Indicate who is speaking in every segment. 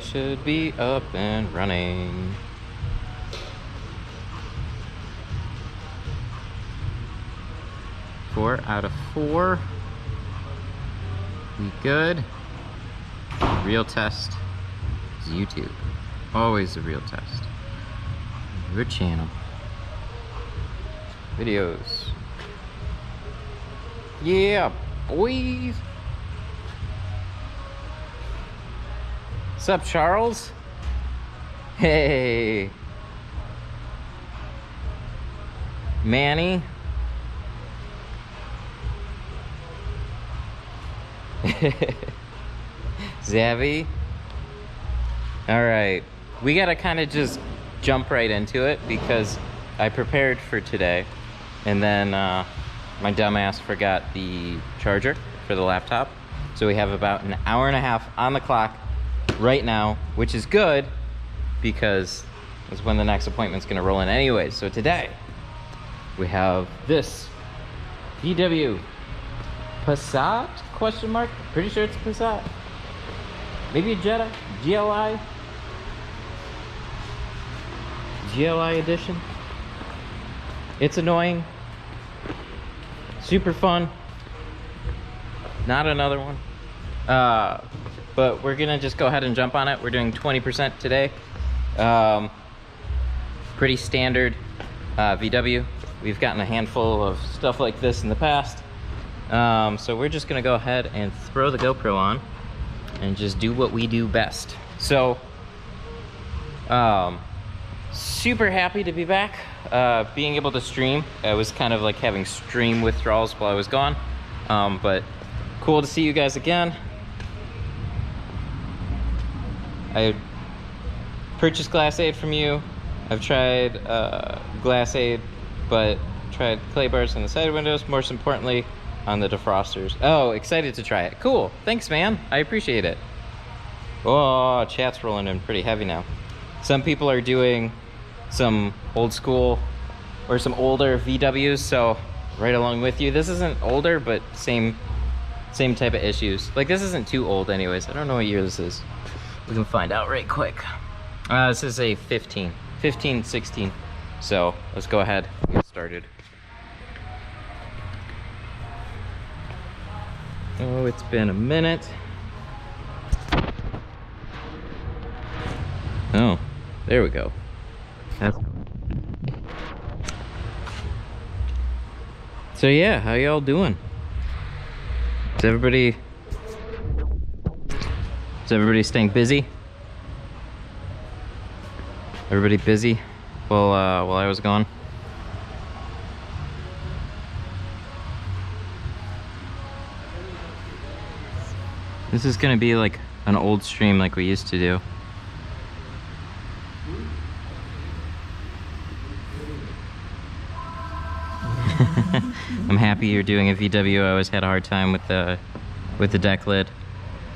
Speaker 1: We should be up and running. Four out of four. We good. Real test is YouTube. Always the real test. Your channel. Videos. Yeah, boys. Sup, Charles? Hey. Manny? Zavi? Alright. We gotta kind of just jump right into it because I prepared for today and then my dumbass forgot the charger for the laptop. So we have about an hour and a half on the clock right now, which is good because that's when the next appointment's gonna roll in anyway. So today we have this VW Passat question mark. Pretty sure it's Passat. Maybe a Jetta, GLI edition. It's annoying, super fun. Not another one. But we're gonna just go ahead and jump on it. We're doing 20% today. Pretty standard VW. We've gotten a handful of stuff like this in the past. So we're just gonna go ahead and throw the GoPro on and just do what we do best. So, super happy to be back. Being able to stream. I was kind of like having stream withdrawals while I was gone. But cool to see you guys again. I purchased Glassade from you. I've tried Glassade, but tried clay bars on the side windows, most importantly on the defrosters. Oh, excited to try it. Cool, thanks man, I appreciate it. Oh, chat's rolling in pretty heavy now. Some people are doing some old school or some older VWs, so right along with you. This isn't older, but same type of issues. Like this isn't too old anyways. I don't know what year this is. We can find out right quick. This is a 15, 16. So let's go ahead and get started. Oh, it's been a minute. Oh, there we go. So yeah, how y'all doing? Is everybody staying busy? Everybody busy while I was gone? This is gonna be like an old stream like we used to do. I'm happy you're doing a VW. I always had a hard time with the deck lid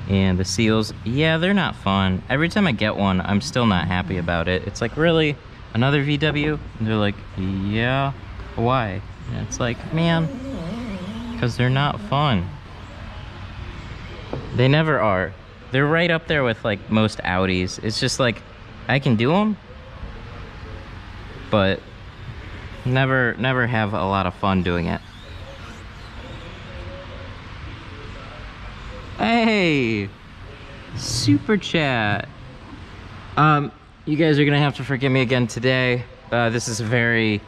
Speaker 1: and the seals. Yeah, they're not fun. Every time I get one, I'm still not happy about it. It's like, really? Another VW? And they're like, yeah, why? And it's like, man, because they're not fun. They never are. They're right up there with like most Audis. It's just like, I can do them, but never have a lot of fun doing it. Hey, super chat. You guys are gonna have to forgive me again today. This is a very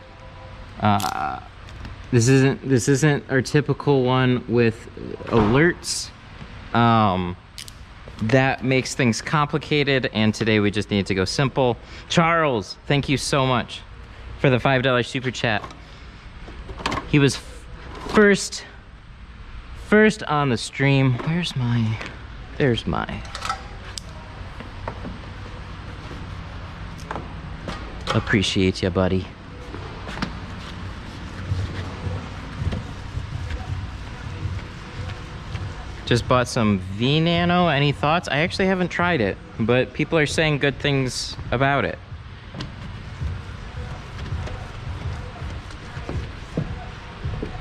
Speaker 1: this isn't our typical one with alerts. That makes things complicated, and today we just need to go simple. Charles, thank you so much for the $5 super chat. He was first on the stream. There's my appreciate you, buddy. Just bought some V-Nano. Any thoughts? I actually haven't tried it, but people are saying good things about it.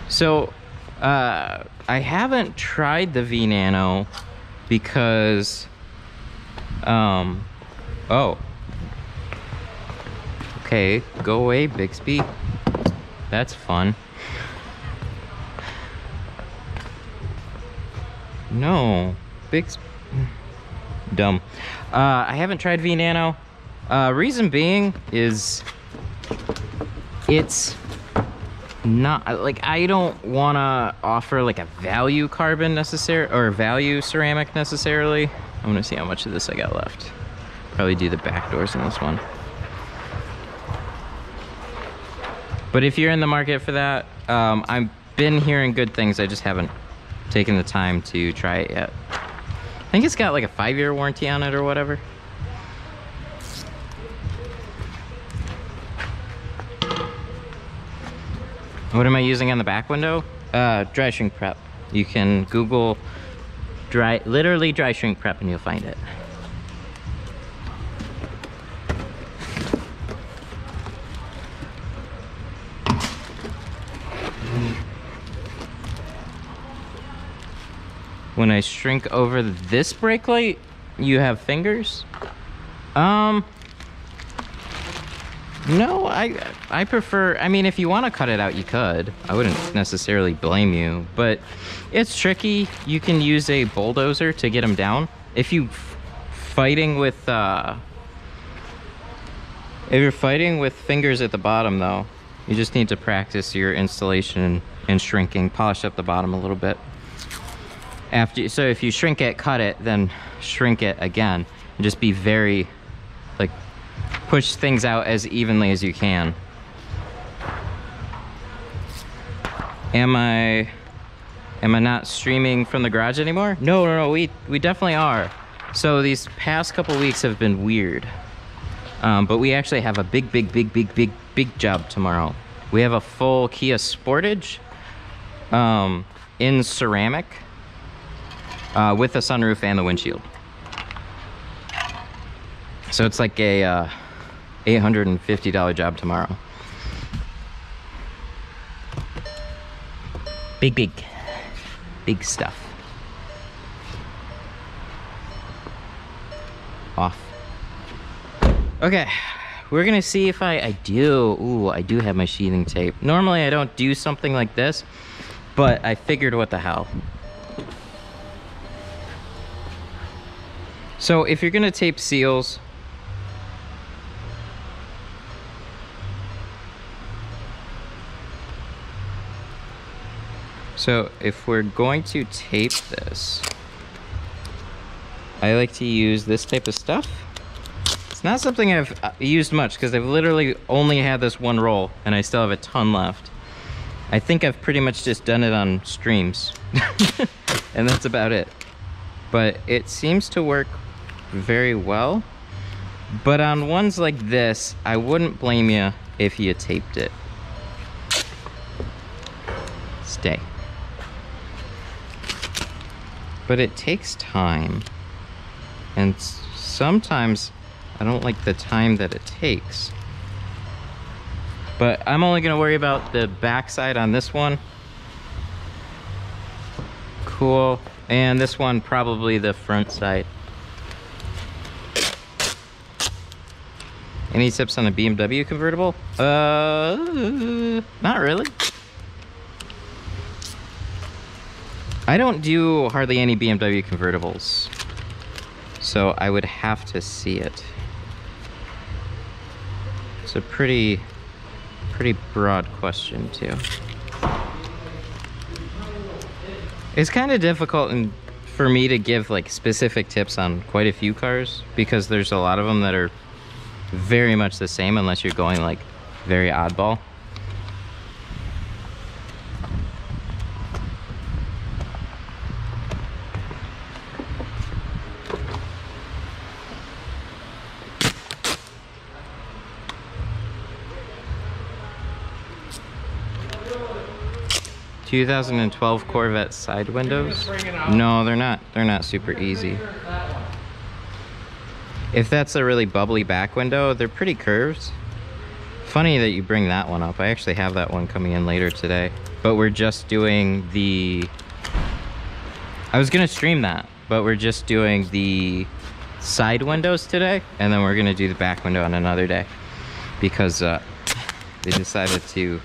Speaker 1: So, I haven't tried the V-Nano because Oh. Okay, go away, Bixby. That's fun. No, Bixby. Dumb. I haven't tried V-Nano. Reason being is it's not like I don't want to offer like a value carbon necessary or value ceramic necessarily. I'm gonna see how much of this I got left. Probably do the back doors in this one. But if you're in the market for that, I've been hearing good things. I just haven't taken the time to try it yet. I think it's got like a 5-year warranty on it or whatever. What am I using on the back window? Dry shrink prep. You can Google literally dry shrink prep and you'll find it. When I shrink over this brake light, you have fingers? No, I prefer, I mean, if you want to cut it out, you could. I wouldn't necessarily blame you, but it's tricky. You can use a bulldozer to get them down. If you're fighting with fingers at the bottom though, you just need to practice your installation and shrinking, polish up the bottom a little bit. So if you shrink it, cut it, then shrink it again, and just be very, like, push things out as evenly as you can. Am I not streaming from the garage anymore? No, we definitely are. So these past couple weeks have been weird. But we actually have a big job tomorrow. We have a full Kia Sportage in ceramic. With the sunroof and the windshield. So it's like a $850 job tomorrow. Big stuff. Off. Okay, we're gonna see if I do. Ooh, I do have my sheathing tape. Normally I don't do something like this, but I figured what the hell. So if you're gonna tape seals, so if we're going to tape this, I like to use this type of stuff. It's not something I've used much because I've literally only had this one roll and I still have a ton left. I think I've pretty much just done it on streams and that's about it. But it seems to work very well, but on ones like this I wouldn't blame you if you taped it. Stay. But it takes time, and sometimes I don't like the time that it takes. But I'm only gonna worry about the backside on this one. Cool. And this one probably the front side. Any tips on a BMW convertible? Not really. I don't do hardly any BMW convertibles, so I would have to see it. It's a pretty broad question too. It's kind of difficult for me to give like specific tips on quite a few cars because there's a lot of them that are very much the same unless you're going like very oddball. ...2012 Corvette side windows? No, they're not super easy. If that's a really bubbly back window, they're pretty curved. Funny that you bring that one up. I actually have that one coming in later today. But we're just doing the... I was gonna stream that, but we're just doing the side windows today, and then we're gonna do the back window on another day because they decided to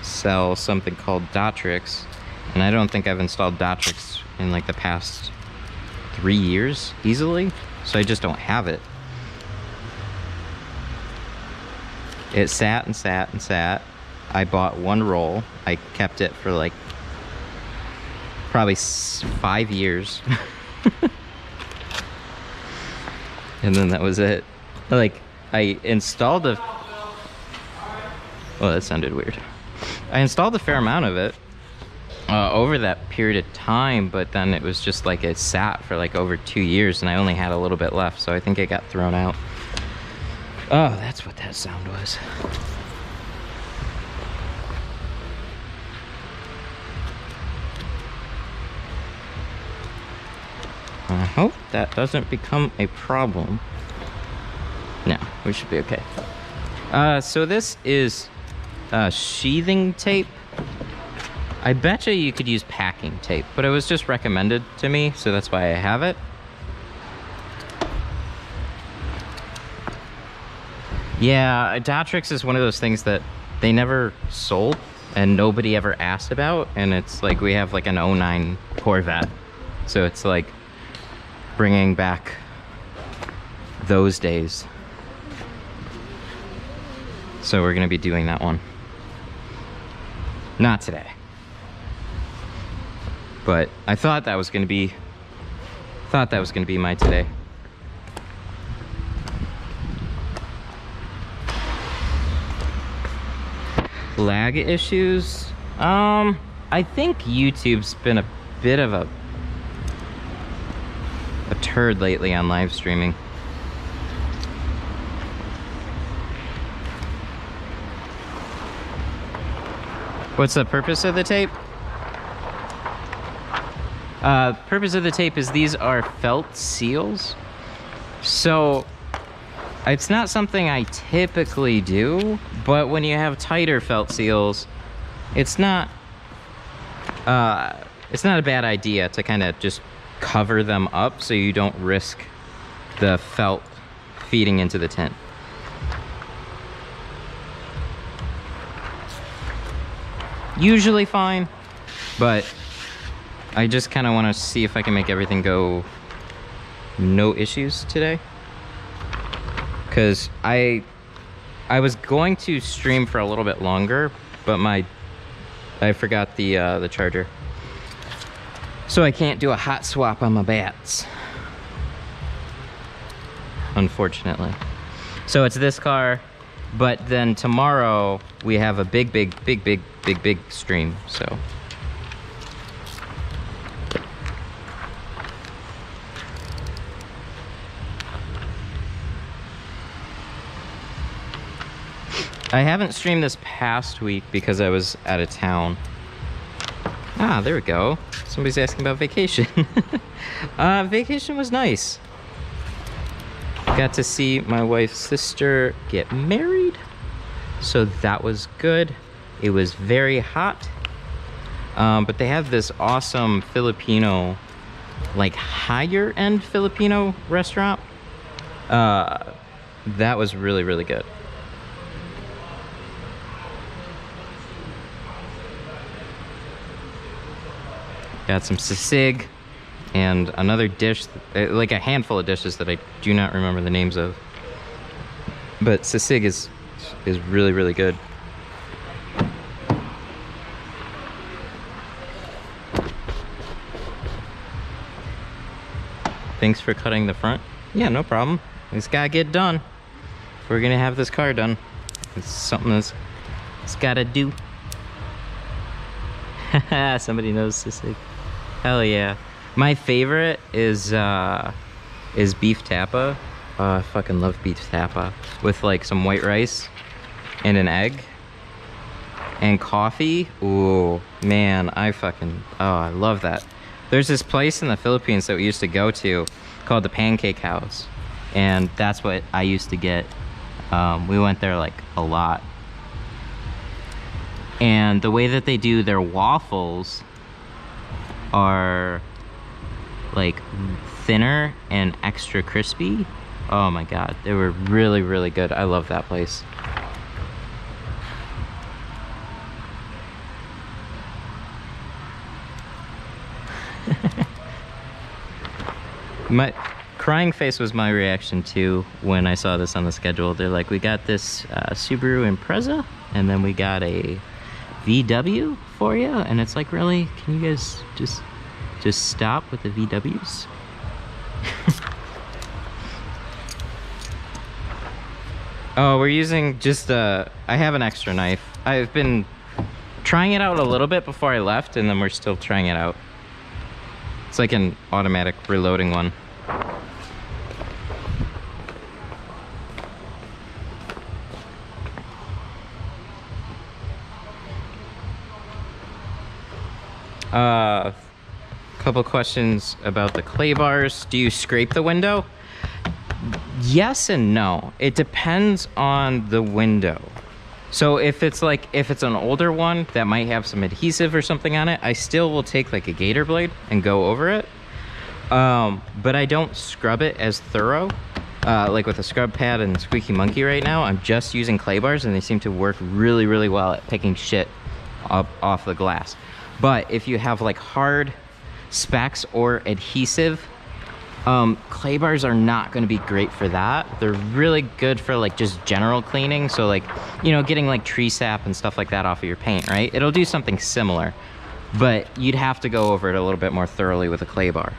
Speaker 1: sell something called Dotrix, and I don't think I've installed Dotrix in like the past 3 years easily, so I just don't have it. It sat and sat and sat. I bought one roll. I kept it for like probably 5 years. And then that was it. Like, I installed a... Oh, that sounded weird. I installed a fair amount of it over that period of time, but then it was just like it sat for like over 2 years and I only had a little bit left, so I think it got thrown out. Oh, that's what that sound was. I hope that doesn't become a problem. No, we should be okay. So this is sheathing tape. I betcha you could use packing tape, but it was just recommended to me, so that's why I have it. Yeah, Dotrix is one of those things that they never sold and nobody ever asked about, and it's like we have like an 09 Corvette, so it's like bringing back those days. So we're gonna be doing that one. Not today. But I thought that was gonna be my today. Lag issues? I think YouTube's been a bit of a turd lately on live streaming. What's the purpose of the tape? Purpose of the tape is these are felt seals. So it's not something I typically do, but when you have tighter felt seals, it's not a bad idea to kind of just cover them up so you don't risk the felt feeding into the tint. Usually fine, but I just kind of want to see if I can make everything go no issues today. Because I was going to stream for a little bit longer, but I forgot the charger. So I can't do a hot swap on my bats, unfortunately. So it's this car, but then tomorrow we have a big stream, so. I haven't streamed this past week because I was out of town. Ah, there we go. Somebody's asking about vacation. Vacation was nice. Got to see my wife's sister get married, so that was good. It was very hot, but they have this awesome Filipino, like higher end Filipino restaurant. That was really good. Got some sisig and another dish, like a handful of dishes that I do not remember the names of. But sisig is really good. Thanks for cutting the front. Yeah, no problem. It's gotta get done. If we're gonna have this car done, it's something it's gotta do. Somebody knows sisig. Hell yeah. My favorite is beef tapa. I fucking love beef tapa with like some white rice and an egg and coffee. Ooh, man, I love that. There's this place in the Philippines that we used to go to called the Pancake House, and that's what I used to get. We went there like a lot. And the way that they do their waffles are like thinner and extra crispy. Oh my god, they were really, really good. I love that place. My crying face was my reaction too when I saw this on the schedule. They're like, we got this Subaru Impreza, and then we got a VW for you, and it's like, really? Can you guys just stop with the VWs? Oh, we're using just I have an extra knife. I've been trying it out a little bit before I left, and then we're still trying it out. It's like an automatic reloading one. Couple questions about the clay bars. Do you scrape the window? Yes and no. It depends on the window. So if it's an older one that might have some adhesive or something on it, I still will take like a gator blade and go over it. But I don't scrub it as thorough. Like with a scrub pad and Squeaky Monkey right now, I'm just using clay bars, and they seem to work really, really well at picking shit up off the glass. But if you have like hard specs or adhesive, clay bars are not going to be great for that. They're really good for like just general cleaning. So like, you know, getting like tree sap and stuff like that off of your paint, right? It'll do something similar, but you'd have to go over it a little bit more thoroughly with a clay bar.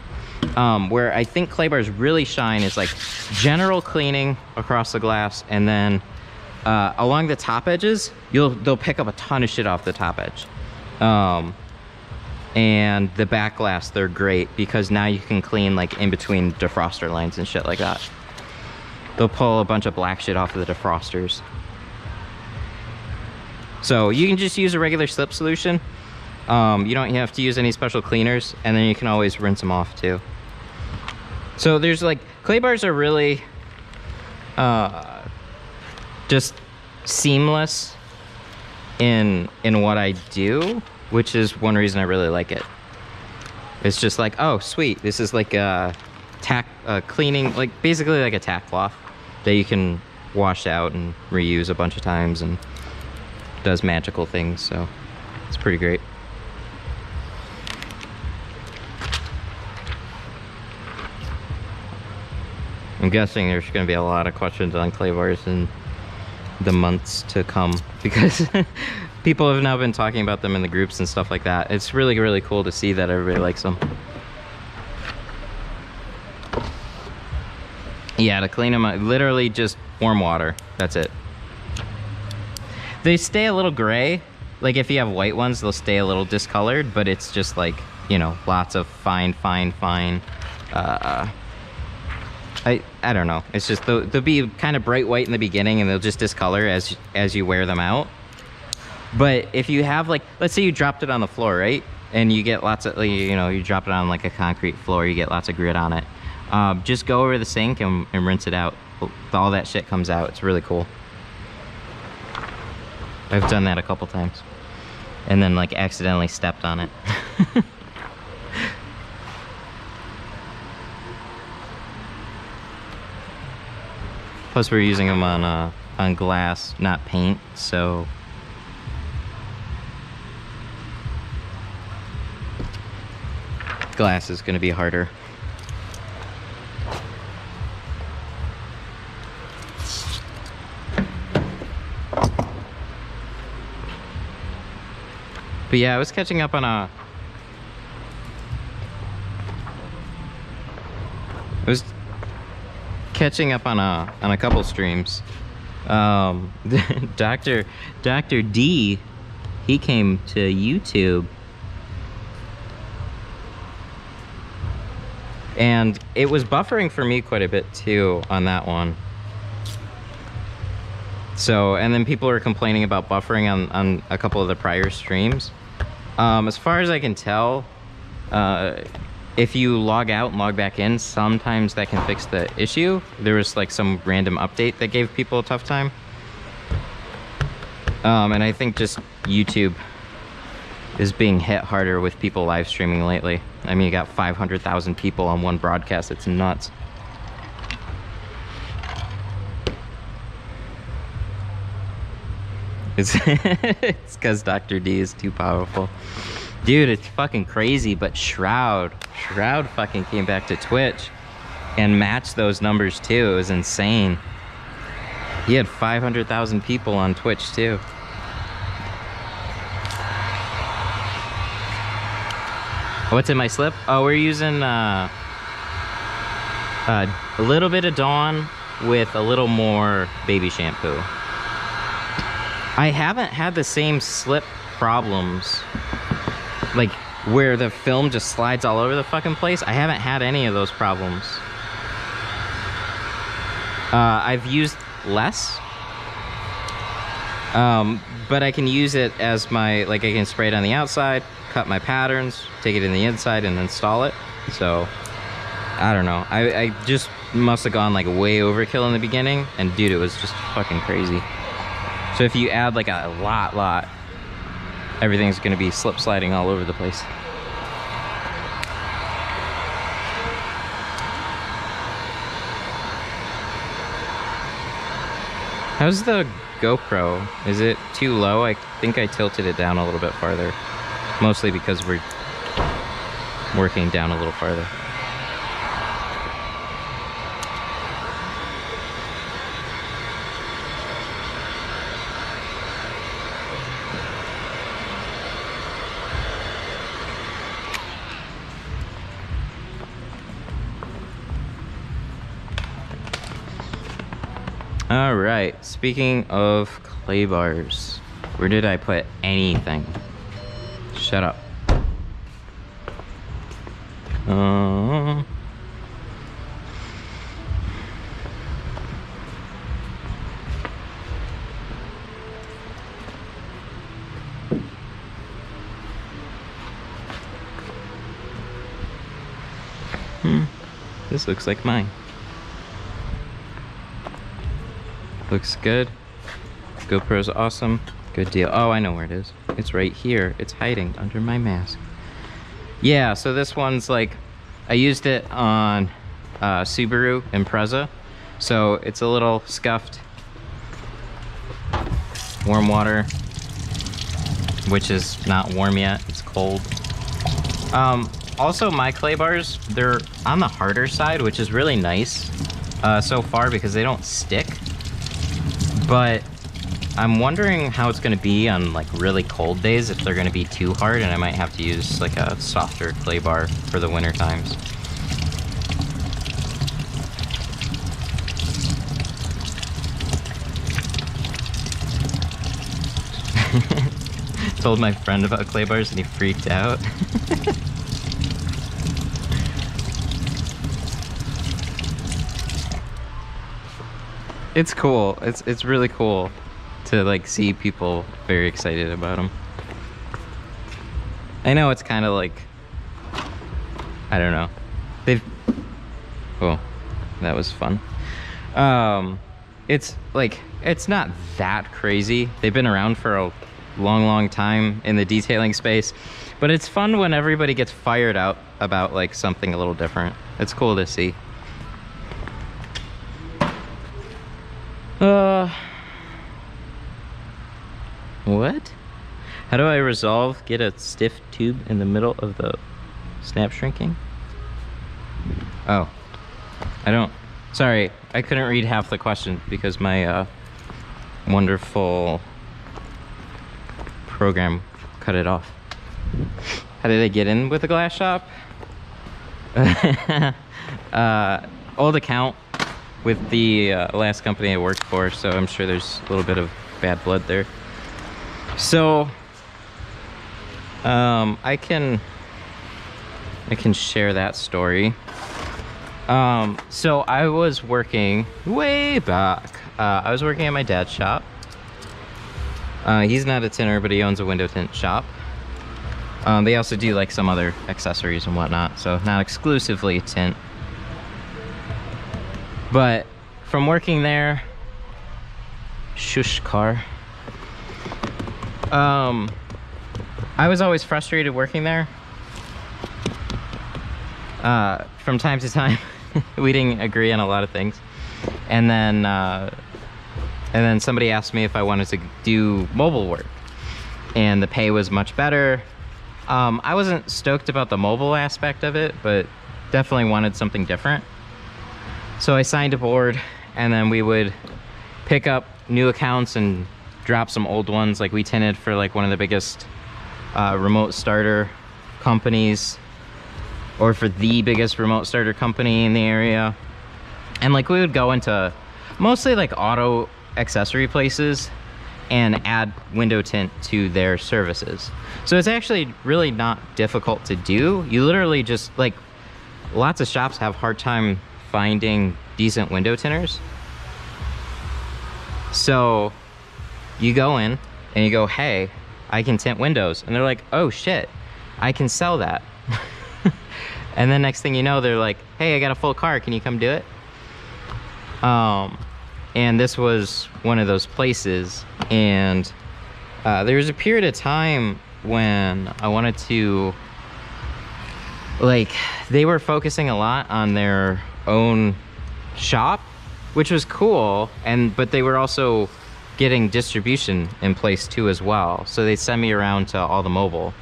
Speaker 1: Where I think clay bars really shine is like general cleaning across the glass, and then along the top edges, they'll pick up a ton of shit off the top edge. And the back glass, they're great because now you can clean like in between defroster lines and shit like that. They'll pull a bunch of black shit off of the defrosters. So you can just use a regular slip solution. You don't have to use any special cleaners, and then you can always rinse them off too. So there's like, clay bars are really just seamless in what I do, which is one reason I really like it. It's just like, oh sweet, this is like a cleaning, like basically like a tack cloth that you can wash out and reuse a bunch of times, and does magical things, so it's pretty great. I'm guessing there's going to be a lot of questions on clay bars in the months to come, because people have now been talking about them in the groups and stuff like that. It's really, really cool to see that everybody likes them. Yeah, to clean them, literally just warm water. That's it. They stay a little gray. Like if you have white ones, they'll stay a little discolored, but it's just like, you know, lots of fine. I don't know. It's just they'll be kind of bright white in the beginning, and they'll just discolor as you wear them out. But if you have like, let's say you dropped it on the floor, right? And you get lots of, you know, you drop it on like a concrete floor, you get lots of grit on it. Just go over the sink and rinse it out. All that shit comes out. It's really cool. I've done that a couple times. And then like accidentally stepped on it. Plus we're using them on glass, not paint, so glass is going to be harder. But yeah, I was catching up on a couple streams. Dr. D, he came to YouTube, and it was buffering for me quite a bit too on that one. So, and then people were complaining about buffering on a couple of the prior streams. As far as I can tell, if you log out and log back in, sometimes that can fix the issue. There was like some random update that gave people a tough time. And I think just YouTube is being hit harder with people live streaming lately. I mean, you got 500,000 people on one broadcast. It's nuts. It's because Dr. D is too powerful. Dude, it's fucking crazy, but Shroud fucking came back to Twitch and matched those numbers too. It was insane. He had 500,000 people on Twitch too. What's in my slip? Oh, we're using a little bit of Dawn with a little more baby shampoo. I haven't had the same slip problems, like where the film just slides all over the fucking place. I haven't had any of those problems. I've used less, but I can use it as my, like I can spray it on the outside, cut my patterns, take it in the inside and install it. So I don't know, I just must have gone like way overkill in the beginning, and dude, it was just fucking crazy. So if you add like a lot, everything's gonna be slip sliding all over the place. How's the GoPro? Is it too low? I think I tilted it down a little bit farther. Mostly because we're working down a little farther. All right, speaking of clay bars, where did I put anything? Shut up. This looks like mine. Looks good. GoPro's awesome. Good deal. Oh, I know where it is. It's right here. It's hiding under my mask. Yeah, so this one's like, I used it on Subaru Impreza. So it's a little scuffed. Warm water, which is not warm yet. It's cold. Also, my clay bars, they're on the harder side, which is really nice so far because they don't stick. But I'm wondering how it's going to be on like really cold days, if they're going to be too hard, and I might have to use like a softer clay bar for the winter times. Told my friend about clay bars and he freaked out. It's cool. It's really cool to like see people very excited about them. I know it's kind of like, I don't know. Oh, that was fun. It's like, it's not that crazy. They've been around for a long time in the detailing space, but it's fun when everybody gets fired out about like something a little different. It's cool to see. What? How do I resolve get a stiff tube in the middle of the snap shrinking? Oh, I don't, sorry, I couldn't read half the question because my wonderful program cut it off. How did I get in with the glass shop? Old account with the last company I worked for, so I'm sure there's a little bit of bad blood there. So I can share that story. So I was working way back. I was working at my dad's shop. He's not a tinter, but he owns a window tint shop. They also do like some other accessories and whatnot, so not exclusively tint. But from working there, shush car. I was always frustrated working there. From time to time, we didn't agree on a lot of things. And then somebody asked me if I wanted to do mobile work, and the pay was much better. I wasn't stoked about the mobile aspect of it, but definitely wanted something different. So I signed aboard, and then we would pick up new accounts and drop some old ones. Like, we tinted for like one of the biggest remote starter companies, or for the biggest remote starter company in the area. And like, we would go into mostly like auto accessory places and add window tint to their services. So it's actually really not difficult to do. You literally just, like, lots of shops have a hard time finding decent window tinters. So you go in and you go, hey, I can tint windows. And they're like, oh shit, I can sell that. And then next thing you know, they're like, hey, I got a full car, can you come do it? And this was one of those places. And there was a period of time when I wanted to, like, they were focusing a lot on their own shop, which was cool, but they were also getting distribution in place too as well. So they sent me around to all the mobile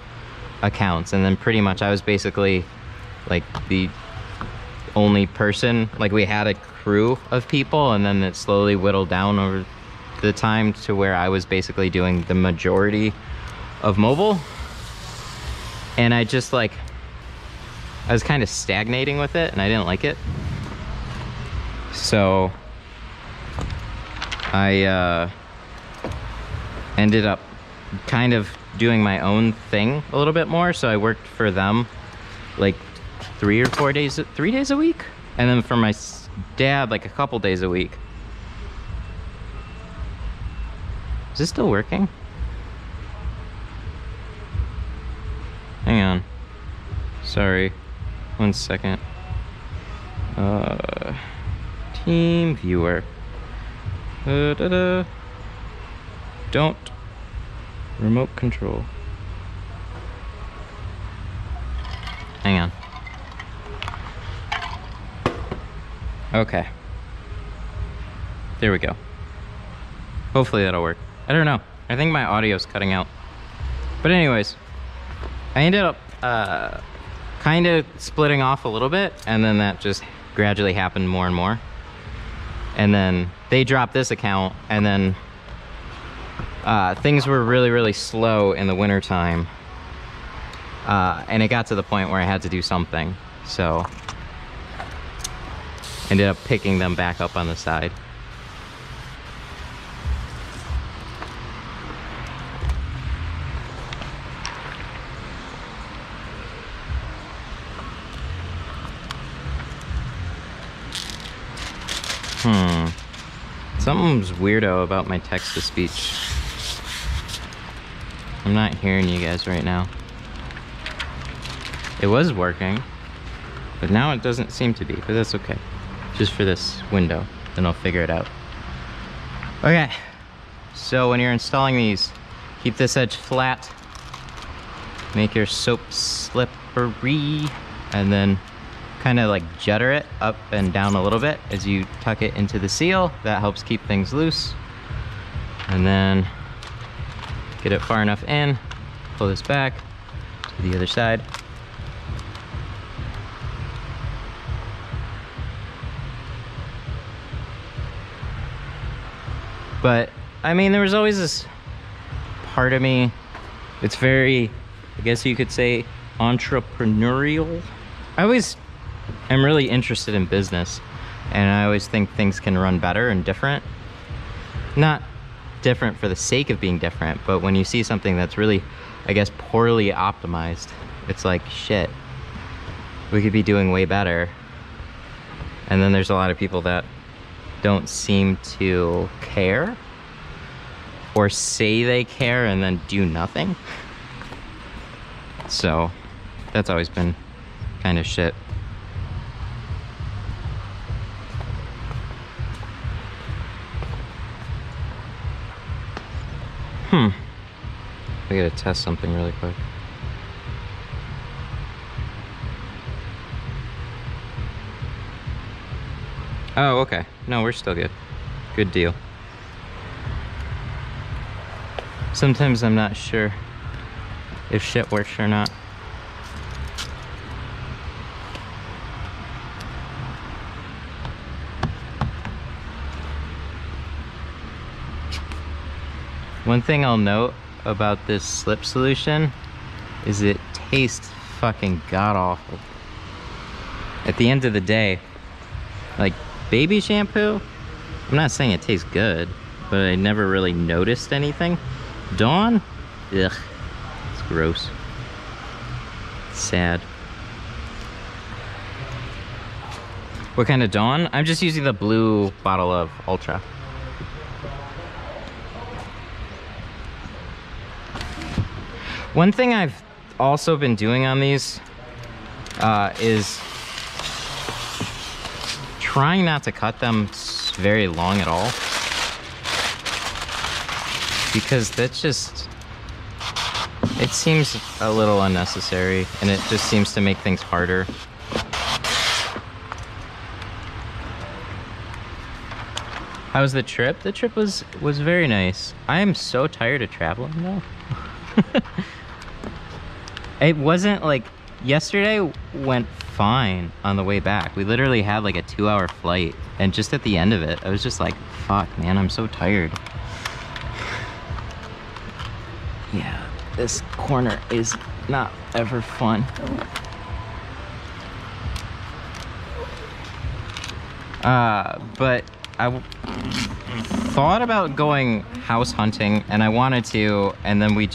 Speaker 1: accounts, and then pretty much I was basically like the only person. Like, we had a crew of people, and then it slowly whittled down over the time to where I was basically doing the majority of mobile. And I just, like, I was kind of stagnating with it, and I didn't like it. So I ended up kind of doing my own thing a little bit more. So I worked for them like 3 days a week, and then for my dad like a couple days a week. Is this still working? Hang on, sorry, 1 second. Team viewer, don't remote control. Hang on. Okay, there we go. Hopefully that'll work. I don't know, I think my audio's cutting out. But anyways, I ended up kind of splitting off a little bit, and then that just gradually happened more and more. And then they dropped this account, and then things were really, really slow in the winter time. And it got to the point where I had to do something. So ended up picking them back up on the side. Something's weirdo about my text-to-speech. I'm not hearing you guys right now. It was working, but now it doesn't seem to be, but that's okay. Just for this window, then I'll figure it out. Okay, so when you're installing these, keep this edge flat, make your soap slippery, and then kind of like judder it up and down a little bit as you tuck it into the seal. That helps keep things loose. And then get it far enough in, pull this back to the other side. But I mean, there was always this part of me, it's very, I guess you could say, entrepreneurial. I always am really interested in business, and I always think things can run better and different. Not different for the sake of being different, but when you see something that's really, I guess, poorly optimized, it's like, shit, we could be doing way better. And then there's a lot of people that don't seem to care, or say they care and then do nothing. So that's always been kind of shit. I gotta test something really quick. Oh, okay. No, we're still good. Good deal. Sometimes I'm not sure if shit works or not. One thing I'll note about this slip solution is it tastes fucking god-awful. At the end of the day, like baby shampoo, I'm not saying it tastes good, but I never really noticed anything. Dawn, ugh, it's gross. Sad. What kind of Dawn? I'm just using the blue bottle of Ultra. One thing I've also been doing on these is trying not to cut them very long at all, because that's just, it seems a little unnecessary, and it just seems to make things harder. How was the trip? The trip was very nice. I am so tired of traveling though. It wasn't like, yesterday went fine on the way back. We literally had like a 2-hour flight, and just at the end of it, I was just like, fuck man, I'm so tired. Yeah, this corner is not ever fun. But I thought about going house hunting, and I wanted to, and then we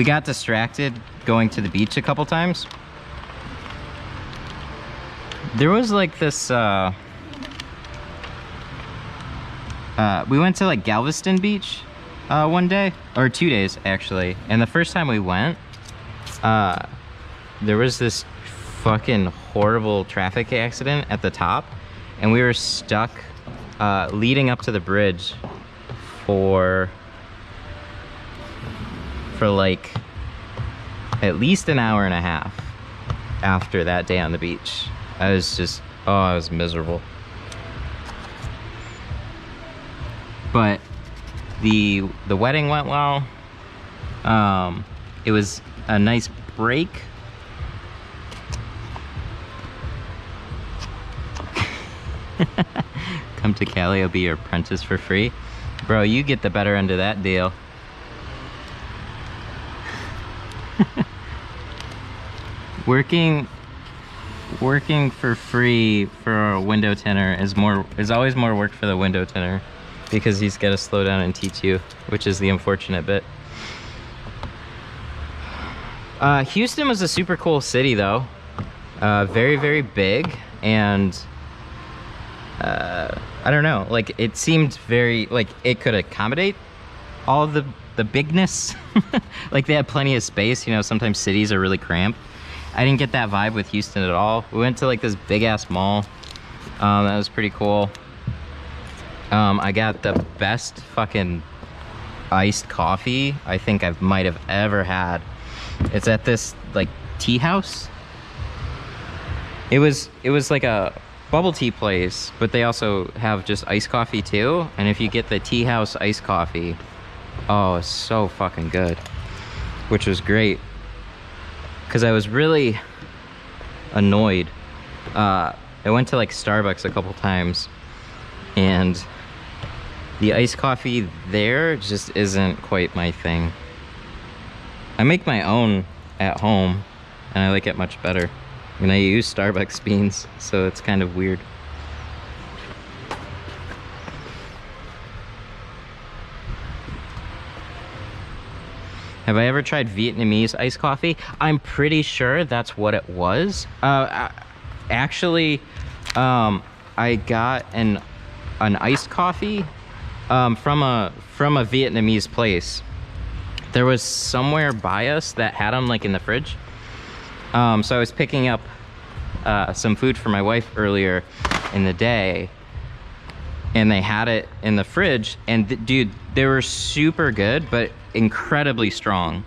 Speaker 1: got distracted going to the beach a couple times. There was like this, we went to like Galveston Beach one day, or 2 days actually. And the first time we went, there was this fucking horrible traffic accident at the top, and we were stuck leading up to the bridge for like at least an hour and a half after that day on the beach. I was just, oh, I was miserable. But the wedding went well. It was a nice break. Come to Cali, I'll be your apprentice for free. Bro, you get the better end of that deal. Working for free for a window tinner is always more work for the window tinner, because he's got to slow down and teach you, which is the unfortunate bit. Houston was a super cool city though. Very, very big, and I don't know, like it seemed very, like it could accommodate all of the bigness. Like they had plenty of space, you know, sometimes cities are really cramped. I didn't get that vibe with Houston at all. We went to like this big ass mall. That was pretty cool. I got the best fucking iced coffee I think I might have ever had. It's at this like tea house. It was like a bubble tea place, but they also have just iced coffee too. And if you get the tea house iced coffee, oh, it's so fucking good, which was great. Because I was really annoyed. I went to like Starbucks a couple times, and the iced coffee there just isn't quite my thing. I make my own at home, and I like it much better. I mean, I use Starbucks beans, so it's kind of weird. Have I ever tried Vietnamese iced coffee? I'm pretty sure that's what it was. Actually, I got an iced coffee from a Vietnamese place. There was somewhere by us that had them like in the fridge. So I was picking up some food for my wife earlier in the day, and they had it in the fridge, and dude, they were super good, but incredibly strong.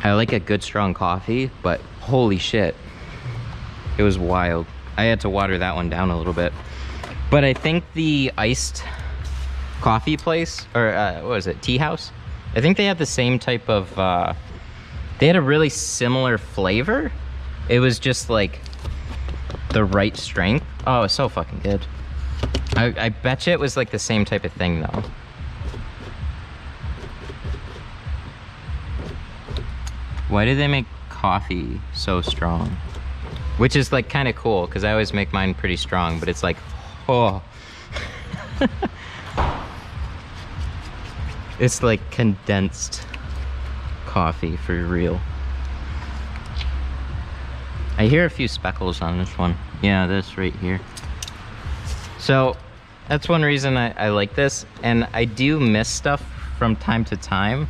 Speaker 1: I like a good strong coffee, but holy shit, it was wild. I had to water that one down a little bit. But I think the iced coffee place, or what was it, tea house? I think they had the same type of, they had a really similar flavor. It was just like the right strength. Oh, it's so fucking good. I bet you it was like the same type of thing though. Why do they make coffee so strong? Which is like kind of cool, because I always make mine pretty strong, but it's like, oh. It's like condensed coffee for real. I hear a few speckles on this one. Yeah, this right here. So that's one reason I like this, and I do miss stuff from time to time,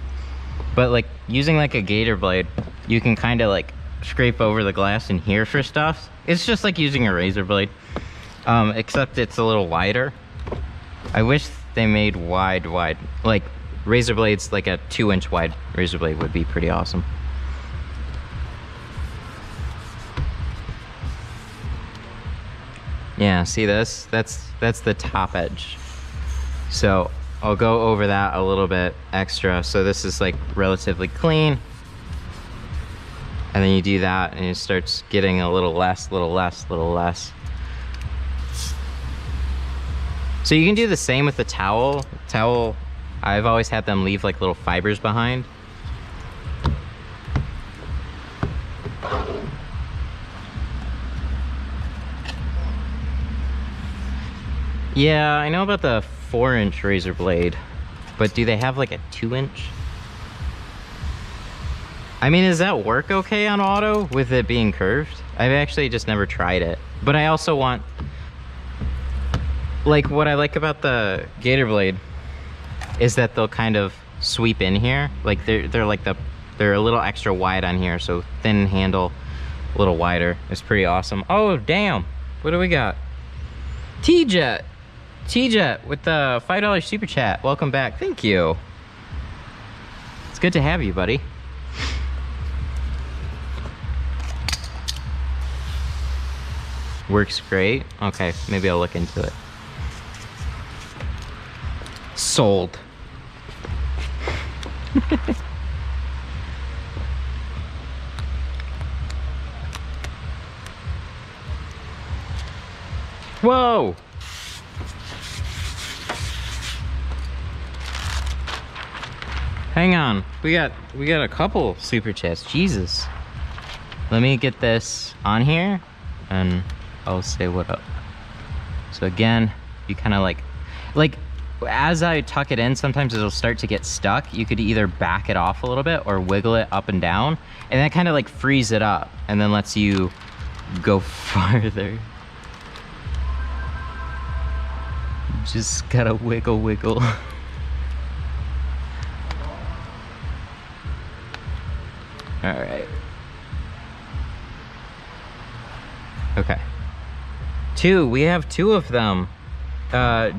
Speaker 1: but like using like a gator blade, you can kind of like scrape over the glass and hear for stuff. It's just like using a razor blade, except it's a little wider. I wish they made wide, like razor blades, like a 2-inch wide razor blade would be pretty awesome. Yeah, see this? That's the top edge. So I'll go over that a little bit extra. So this is like relatively clean. And then you do that and it starts getting a little less. So you can do the same with the towel. Towel, I've always had them leave like little fibers behind. Yeah, I know about the 4-inch razor blade, but do they have like a 2-inch? I mean, does that work okay on auto with it being curved? I've actually just never tried it. But I also want, like, what I like about the gator blade is that they'll kind of sweep in here. Like they're a little extra wide on here, so thin handle, a little wider. It's pretty awesome. Oh damn, what do we got? T-Jet with the $5 super chat. Welcome back. Thank you. It's good to have you, buddy. Works great. Okay, maybe I'll look into it. Sold. Whoa. Hang on, we got a couple super chats. Jesus. Let me get this on here and I'll say what up. So again, you kind of like as I tuck it in, sometimes it'll start to get stuck. You could either back it off a little bit or wiggle it up and down, and that kind of like frees it up and then lets you go farther. Just gotta wiggle. All right. Okay. We have 2 of them.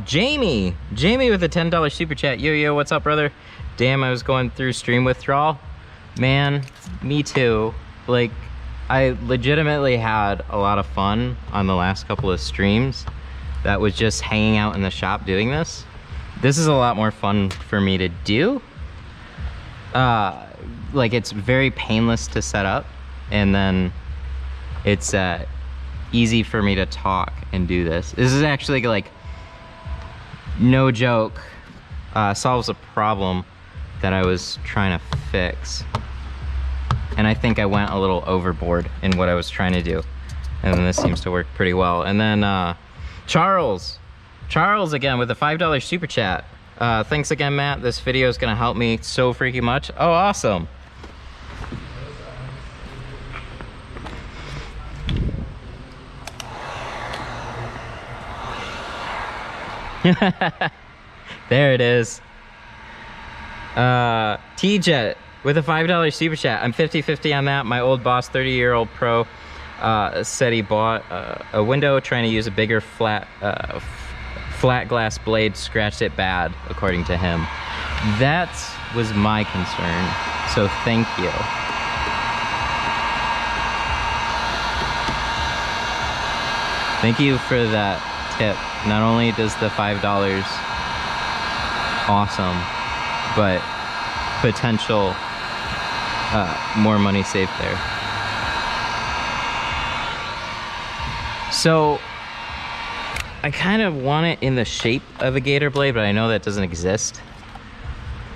Speaker 1: Jamie with a $10 super chat. Yo, what's up, brother? Damn, I was going through stream withdrawal. Man, me too. Like, I legitimately had a lot of fun on the last couple of streams. That was just hanging out in the shop doing this. This is a lot more fun for me to do. Like, it's very painless to set up, and then it's easy for me to talk and do this. This is actually, like, no joke, solves a problem that I was trying to fix. And I think I went a little overboard in what I was trying to do. And then this seems to work pretty well. And then Charles again with a $5 super chat. Thanks again, Matt. This video is gonna help me so freaking much. Oh, awesome. There it is. T-Jet with a $5 super chat. I'm 50-50 on that. My old boss, 30-year-old pro, said he bought a window trying to use a bigger flat glass blade, scratched it bad, according to him. That was my concern, so thank you. Thank you for that tip. Not only does the $5 awesome, but potential more money saved there. So I kind of want it in the shape of a gator blade, but I know that doesn't exist.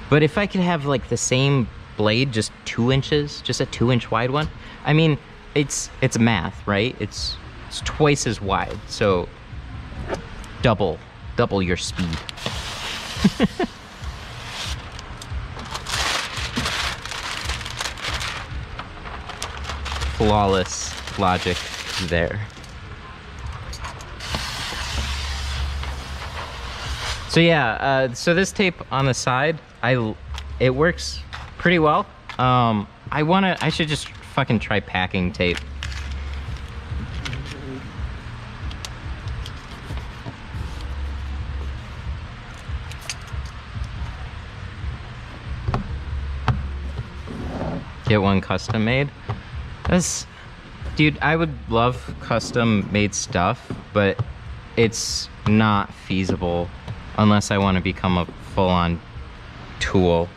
Speaker 1: But if I could have like the same blade, just 2 inches, just a 2-inch wide one. I mean, it's math, right? It's twice as wide, so double your speed. Flawless logic there. So yeah, so this tape on the side, it works pretty well. I should just fucking try packing tape. Get one custom made. Dude, I would love custom made stuff, but it's not feasible unless I want to become a full-on tool.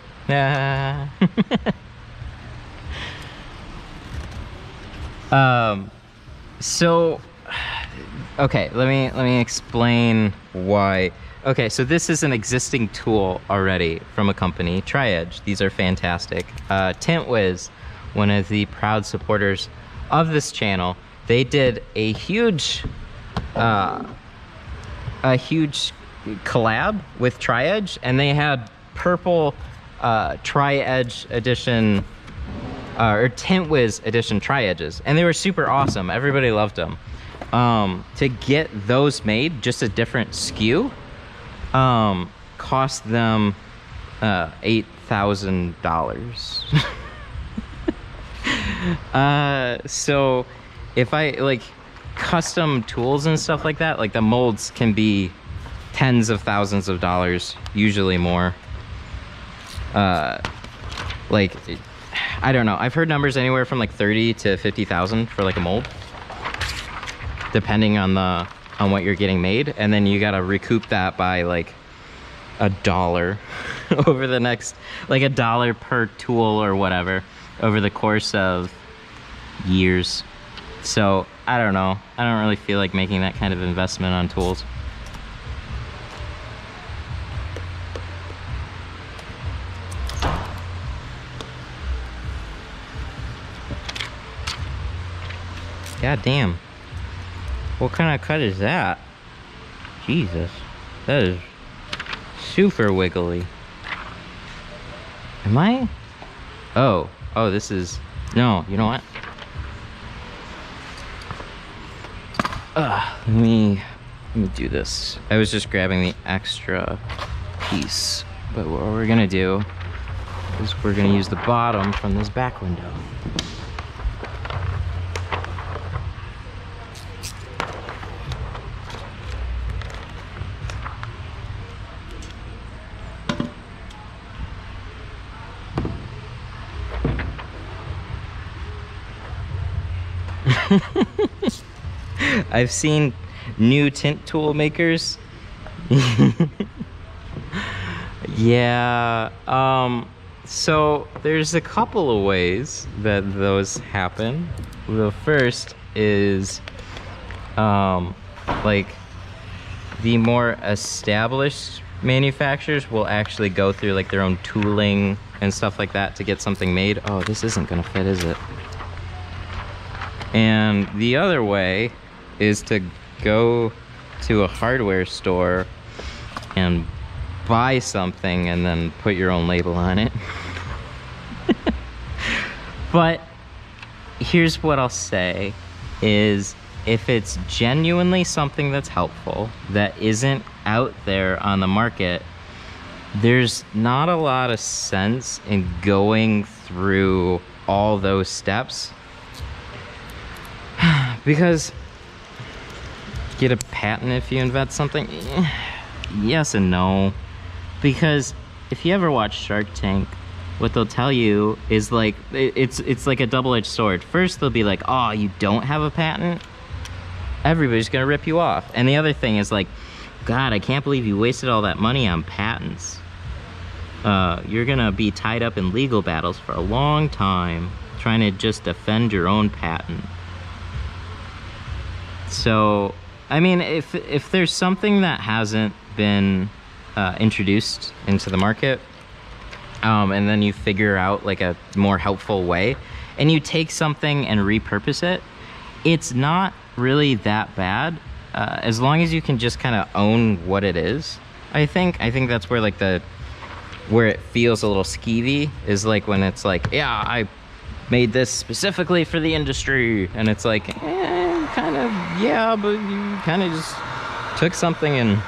Speaker 1: So okay, let me explain why. Okay, so this is an existing tool already from a company, Tri-Edge. These are fantastic. TintWiz, one of the proud supporters of this channel, they did a huge collab with Tri-Edge, and they had purple Tri-Edge edition or TintWiz edition Tri-Edges, and they were super awesome. Everybody loved them. To get those made, just a different SKU, cost them $8,000. So if I like custom tools and stuff like that, like the molds can be tens of thousands of dollars, usually more. Like, I don't know, I've heard numbers anywhere from like 30 to 50,000 for like a mold, depending on what you're getting made, and then you gotta recoup that by like $1 over the next, like $1 per tool or whatever over the course of years. So I don't know, I don't really feel like making that kind of investment on tools. God damn. What kind of cut is that? Jesus. That is super wiggly. Am I? Oh, this is... No, you know what? Let me do this. I was just grabbing the extra piece. But what we're gonna do is we're gonna use the bottom from this back window. I've seen new tint tool makers. Yeah, so there's a couple of ways that those happen. The first is like the more established manufacturers will actually go through like their own tooling and stuff like that to get something made. Oh, this isn't gonna fit, is it? And the other way is to go to a hardware store and buy something and then put your own label on it. But here's what I'll say is, if it's genuinely something that's helpful, that isn't out there on the market, there's not a lot of sense in going through all those steps Because get a patent if you invent something? Yes and no. Because if you ever watch Shark Tank, what they'll tell you is like, it's like a double-edged sword. First they'll be like, oh, you don't have a patent? Everybody's gonna rip you off. And the other thing is like, God, I can't believe you wasted all that money on patents. You're gonna be tied up in legal battles for a long time trying to just defend your own patent. So, I mean, if there's something that hasn't been introduced into the market, and then you figure out like a more helpful way, and you take something and repurpose it, it's not really that bad, as long as you can just kind of own what it is. I think that's where like where it feels a little skeevy is like when it's like, yeah, I made this specifically for the industry, and it's like, kind of, yeah, but you kind of just took something and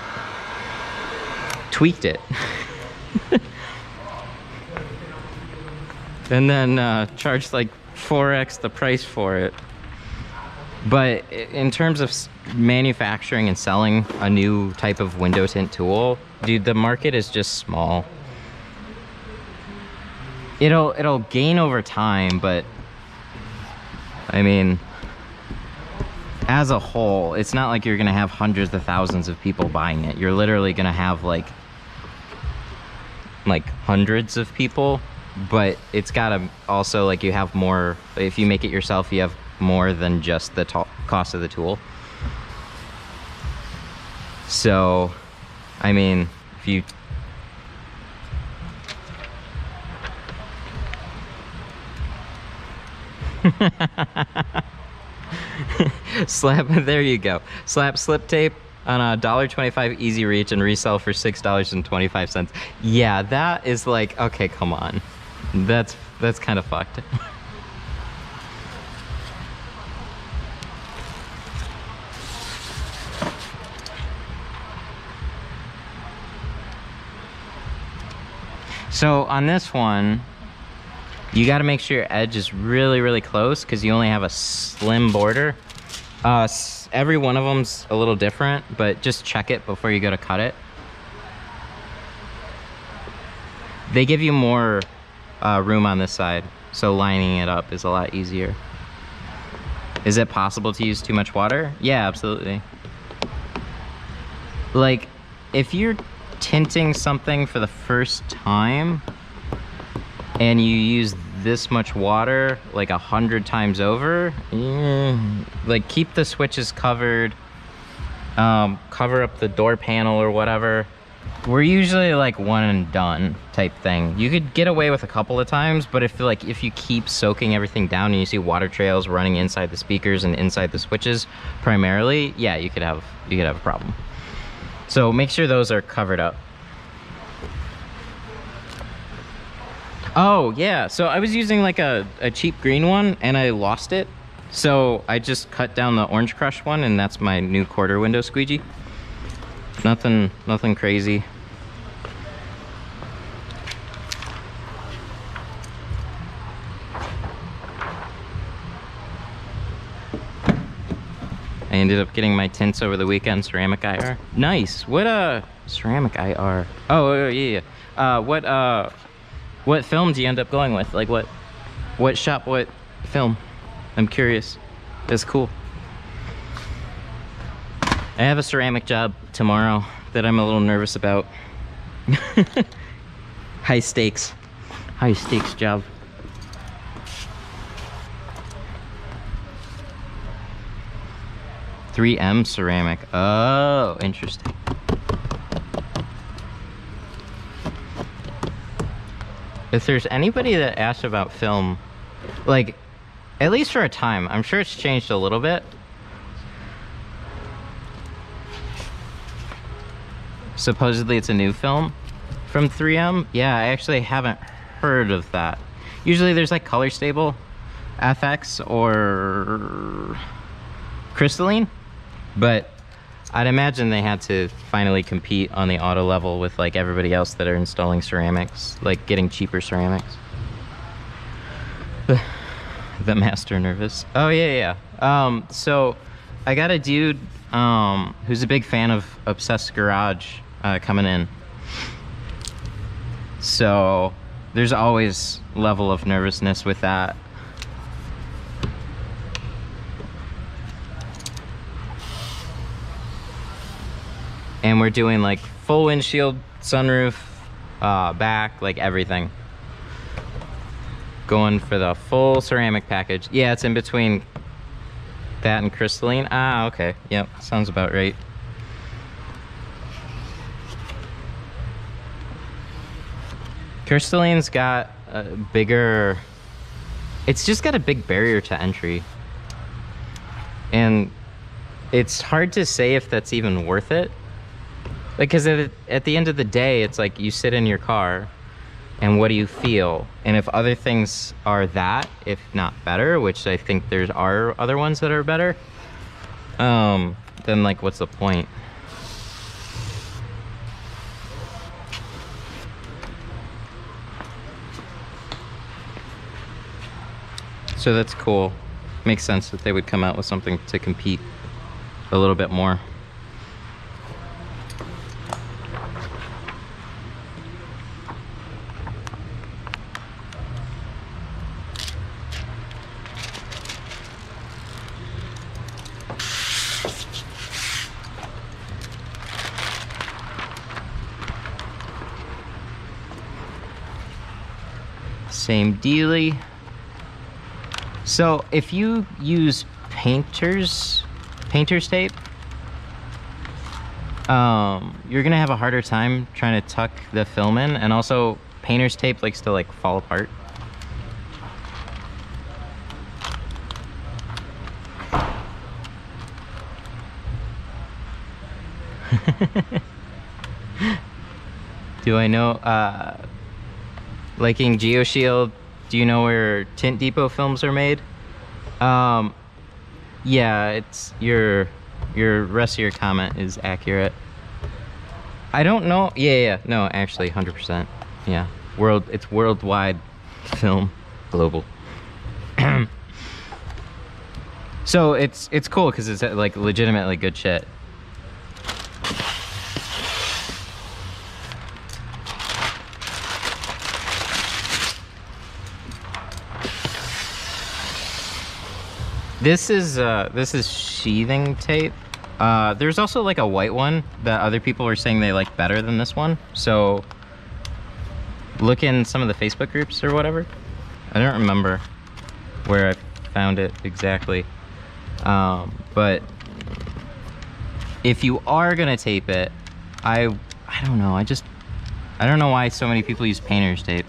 Speaker 1: tweaked it. And then charged like 4x the price for it. But in terms of manufacturing and selling a new type of window tint tool, dude, the market is just small. It'll gain over time, but I mean, as a whole, it's not like you're gonna have hundreds of thousands of people buying it. You're literally gonna have like hundreds of people, but it's gotta also, like, you have more, if you make it yourself, you have more than just the cost of the tool. So, I mean, if you slap, there you go. Slap slip tape on a $1.25 easy reach and resell for $6.25. Yeah, that is like, okay, come on. That's kind of fucked. So on this one, you got to make sure your edge is really, really close because you only have a slim border. Every one of them's a little different, but just check it before you go to cut it. They give you more room on this side, so lining it up is a lot easier. Is it possible to use too much water? Yeah, absolutely. Like, if you're tinting something for the first time and you use this much water like 100 times over, like, keep the switches covered, cover up the door panel or whatever. We're usually like one and done type thing. You could get away with a couple of times, but if you keep soaking everything down and you see water trails running inside the speakers and inside the switches primarily, yeah, you could have a problem. So make sure those are covered up. Oh yeah, so I was using like a cheap green one and I lost it. So I just cut down the Orange Crush one, and that's my new quarter window squeegee. Nothing crazy. I ended up getting my tints over the weekend, ceramic IR. Nice. What ceramic IR? Oh yeah. What film do you end up going with? Like what shop, what film? I'm curious. That's cool. I have a ceramic job tomorrow that I'm a little nervous about. High stakes job. .3M ceramic. Oh, interesting. If there's anybody that asks about film, like, at least for a time, I'm sure it's changed a little bit. Supposedly it's a new film from 3M. Yeah, I actually haven't heard of that. Usually there's like Color Stable, FX, or Crystalline, but I'd imagine they had to finally compete on the auto level with like everybody else that are installing ceramics, like getting cheaper ceramics. The master nervous. Oh yeah, yeah. So I got a dude who's a big fan of Obsessed Garage coming in. So there's always level of nervousness with that. And we're doing like full windshield, sunroof, back, like everything. Going for the full ceramic package. Yeah, it's in between that and crystalline. Ah, okay. Yep, sounds about right. Crystalline's got a bigger... It's just got a big barrier to entry. And it's hard to say if that's even worth it. Like, because at the end of the day, it's like you sit in your car and what do you feel? And if other things are that, if not better, which I think there are other ones that are better, then like what's the point? So that's cool. Makes sense that they would come out with something to compete a little bit more. Same dealy. So if you use painter's tape, you're gonna have a harder time trying to tuck the film in, and also painter's tape likes to like fall apart. Do I know, liking GeoShield, do you know where Tint Depot films are made? Yeah, it's your rest of your comment is accurate. I don't know. Yeah, no, actually 100%. Yeah. It's worldwide film, global. So it's cool because it's like legitimately good shit. This is sheathing tape. There's also like a white one that other people are saying they like better than this one. So look in some of the Facebook groups or whatever. I don't remember where I found it exactly. But if you are gonna tape it, I don't know. I don't know why so many people use painter's tape.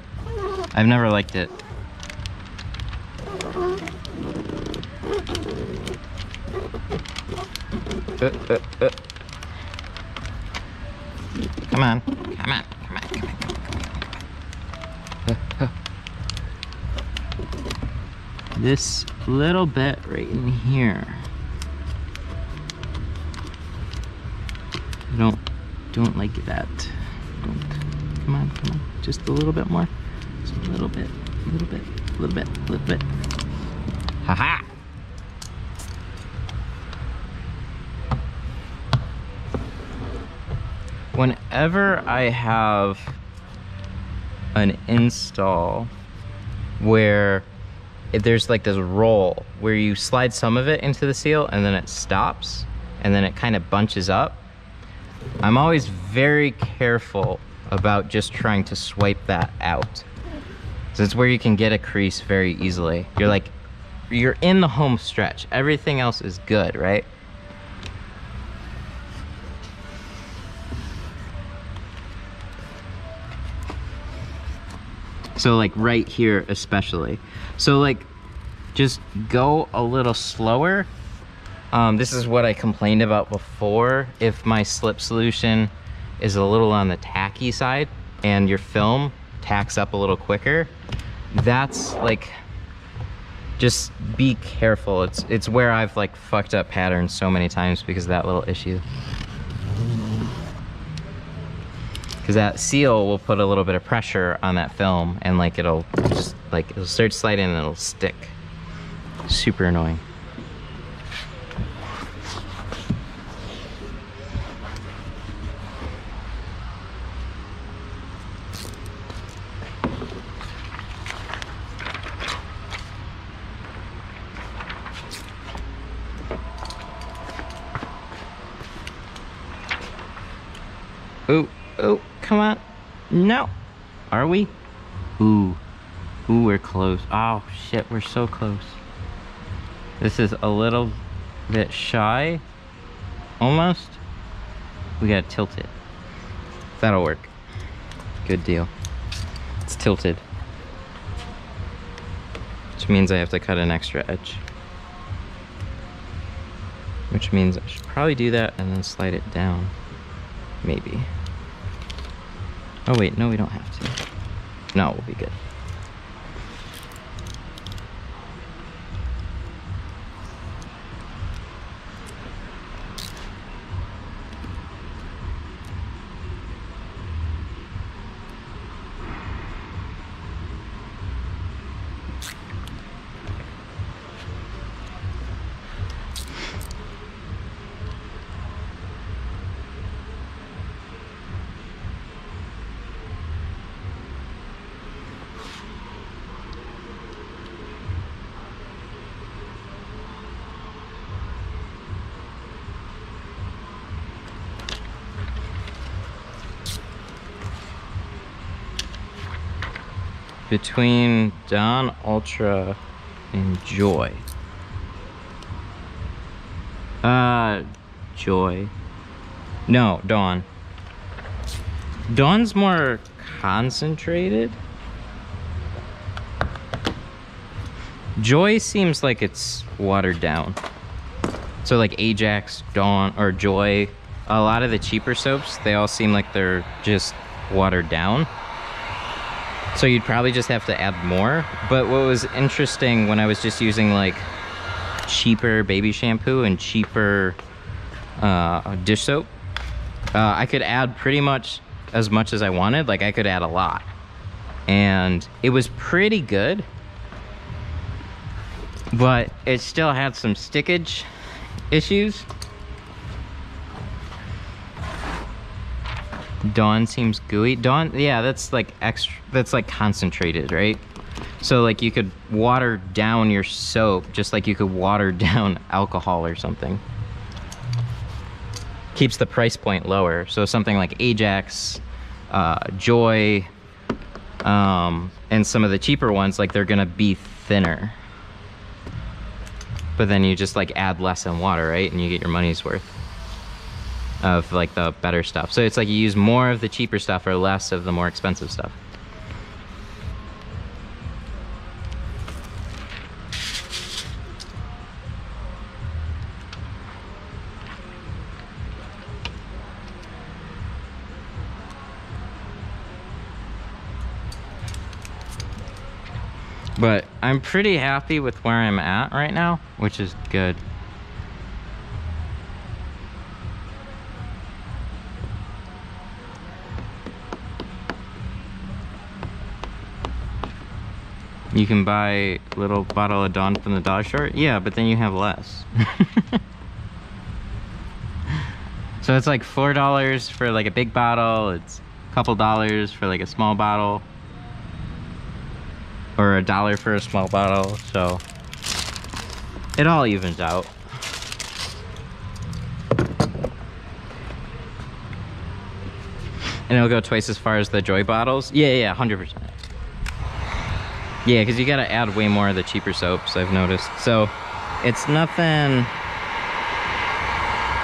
Speaker 1: I've never liked it. Come on. This little bit right in here. I don't like that. Come on. Just a little bit more. Just a little bit. Haha! Whenever I have an install where there's like this roll where you slide some of it into the seal and then it stops and then it kind of bunches up, I'm always very careful about just trying to swipe that out. So it's where you can get a crease very easily. You're in the home stretch. Everything else is good, right? So like right here especially. So like just go a little slower. This is what I complained about before. If my slip solution is a little on the tacky side and your film tacks up a little quicker, that's like, just be careful. It's where I've like fucked up patterns so many times because of that little issue. Because that seal will put a little bit of pressure on that film and like it'll start sliding and it'll stick. Super annoying. Oh, oh, come on. No. Are we? Ooh. Ooh, we're close. Oh, shit, we're so close. This is a little bit shy. Almost. We gotta tilt it. That'll work. Good deal. It's tilted. Which means I have to cut an extra edge. Which means I should probably do that and then slide it down. Maybe. Oh wait, no, we don't have to. No, we'll be good. Between Dawn Ultra and Joy. Joy. No, Dawn. Dawn's more concentrated. Joy seems like it's watered down. So like Ajax, Dawn, or Joy, a lot of the cheaper soaps, they all seem like they're just watered down. So you'd probably just have to add more. But what was interesting when I was just using like cheaper baby shampoo and cheaper dish soap, I could add pretty much as I wanted. Like I could add a lot. And it was pretty good. But it still had some stickage issues. Dawn seems gooey. Dawn, yeah, that's like extra, that's like concentrated, right? So like you could water down your soap just like you could water down alcohol or something. Keeps the price point lower. So something like Ajax, Joy, and some of the cheaper ones, like they're gonna be thinner. But then you just like add less in water, right? And you get your money's worth of like the better stuff. So it's like you use more of the cheaper stuff or less of the more expensive stuff. But I'm pretty happy with where I'm at right now, which is good. You can buy a little bottle of Dawn from the dollar store. Yeah, but then you have less. So it's like $4 for like a big bottle. It's a couple dollars for like a small bottle. Or $1 for a small bottle. So it all evens out. And it'll go twice as far as the Joy bottles. Yeah, 100%. Yeah, because you gotta add way more of the cheaper soaps, I've noticed. So it's nothing.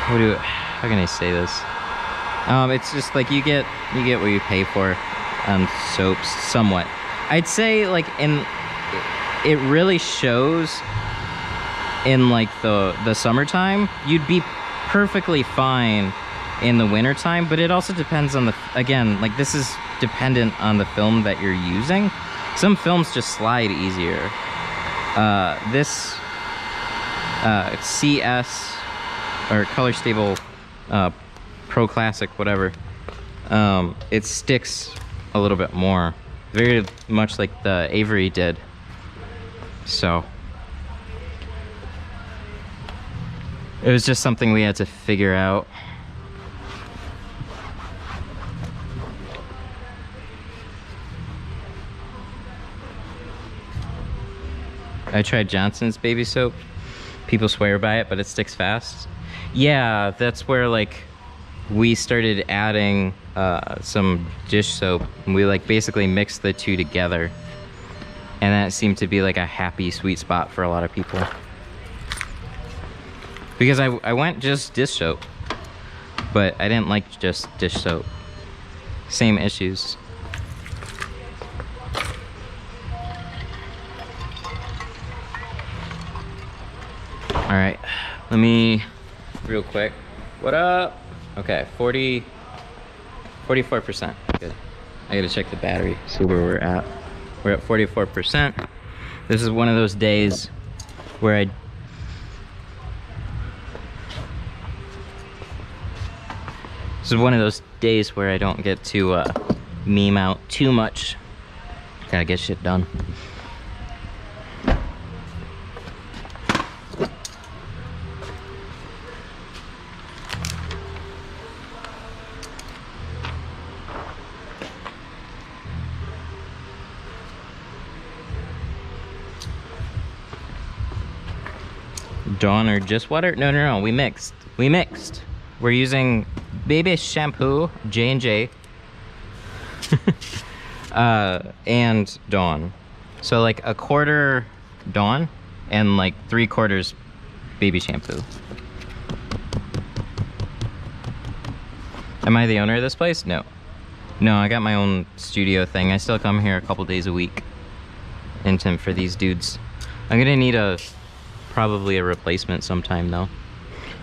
Speaker 1: How can I say this? It's just like you get what you pay for on soaps, somewhat. I'd say like it really shows in like the summertime. You'd be perfectly fine in the wintertime, but it also depends on again, like this is dependent on the film that you're using. Some films just slide easier. This CS or Color Stable Pro Classic, whatever, it sticks a little bit more. Very much like the Avery did. So It was just something we had to figure out. I tried Johnson's baby soap. People swear by it, but it sticks fast. Yeah, that's where like we started adding some dish soap. And we like basically mixed the two together. And that seemed to be like a happy, sweet spot for a lot of people. Because I went just dish soap, but I didn't like just dish soap. Same issues. All right, let me, real quick. What up? Okay, 44%, good. I gotta check the battery, see where we're at. We're at 44%. This is one of those days where I don't get to meme out too much. Gotta get shit done. Dawn or just water? No, we mixed. We're using baby shampoo, J&J, and Dawn. So like a quarter Dawn and like 3/4 baby shampoo. Am I the owner of this place? No, I got my own studio thing. I still come here a couple days a week and for these dudes. I'm gonna need probably a replacement sometime though.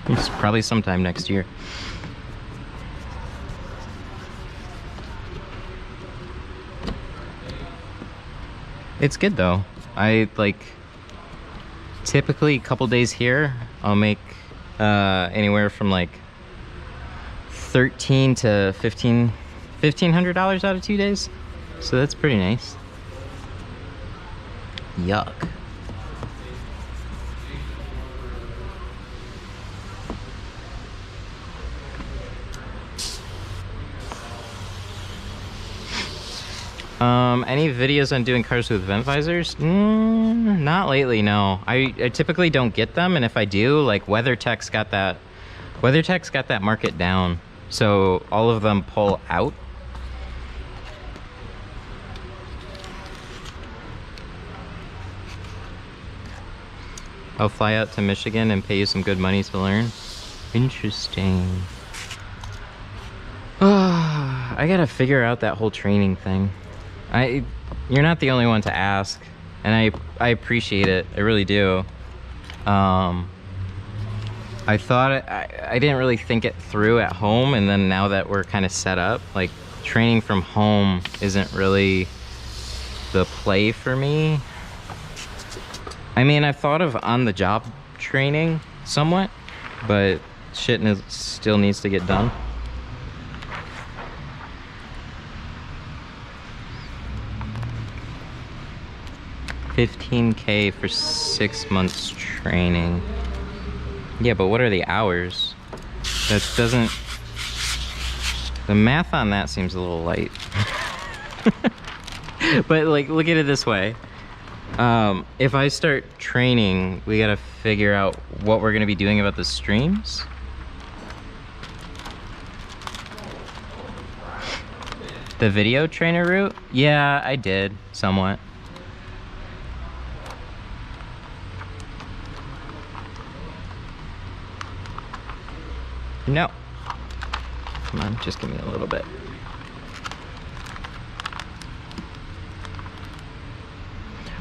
Speaker 1: It's probably sometime next year. It's good though. I like typically a couple days here I'll make anywhere from like $1,300 to $1,500 out of 2 days. So that's pretty nice. Yuck. Any videos on doing cars with vent visors? Not lately, no. I typically don't get them, and if I do, like WeatherTech's got that market down, so all of them pull out. I'll fly out to Michigan and pay you some good money to learn. Interesting. I gotta figure out that whole training thing. You're not the only one to ask, and I appreciate it. I really do. I thought I didn't really think it through at home, and then now that we're kind of set up, like training from home isn't really the play for me. I mean, I've thought of on-the-job training somewhat, but shit still needs to get done. $15K for 6 months training. Yeah, but what are the hours? That doesn't... The math on that seems a little light. But like, look at it this way. If I start training, we gotta figure out what we're gonna be doing about the streams. The video trainer route? Yeah, I did, somewhat. No. Come on, just give me a little bit.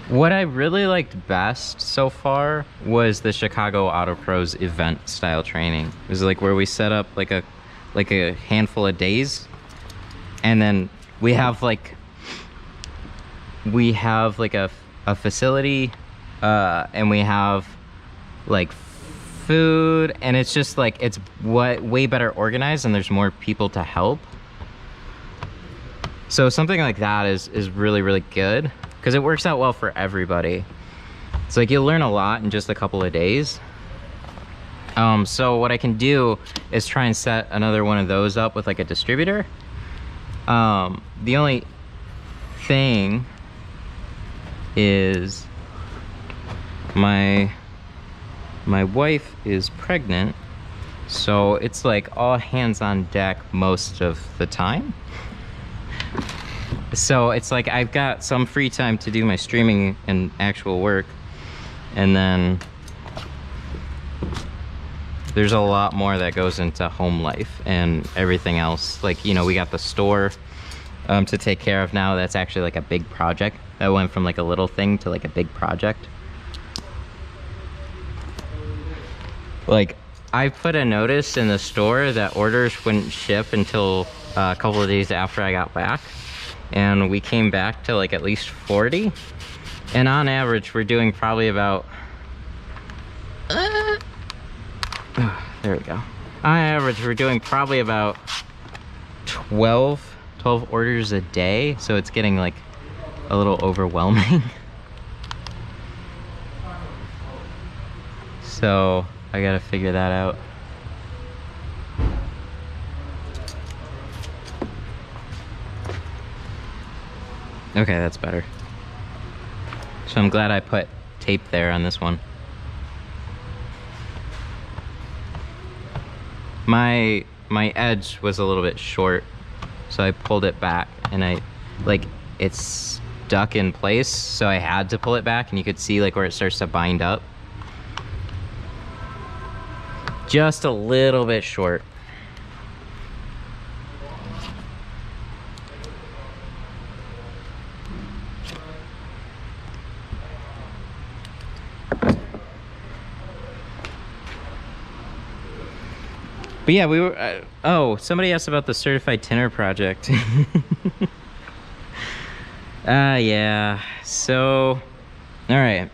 Speaker 1: What I really liked best so far was the Chicago Auto Pros event style training. It was like where we set up like a handful of days, and then we have like a facility, and we have like food, and it's just like it's way better organized, and there's more people to help. So something like that is really, really good, because it works out well for everybody. It's like you'll learn a lot in just a couple of days. So what I can do is try and set another one of those up with like a distributor. The only thing is my wife is pregnant, so it's like all hands on deck most of the time. So it's like I've got some free time to do my streaming and actual work, and then there's a lot more that goes into home life and everything else. Like, you know, we got the store to take care of now. That's actually like a big project. That went from like a little thing to like a big project. Like, I put a notice in the store that orders wouldn't ship until a couple of days after I got back. And we came back to like at least 40. And on average, we're doing probably about... there we go. On average, we're doing probably about 12 orders a day. So it's getting like a little overwhelming. So I gotta figure that out. Okay, that's better. So I'm glad I put tape there on this one. My edge was a little bit short, so I pulled it back, and it's stuck in place, so I had to pull it back, and you could see like where it starts to bind up. Just a little bit short. But yeah, we were, oh, somebody asked about the certified tinner project. Yeah, so, all right,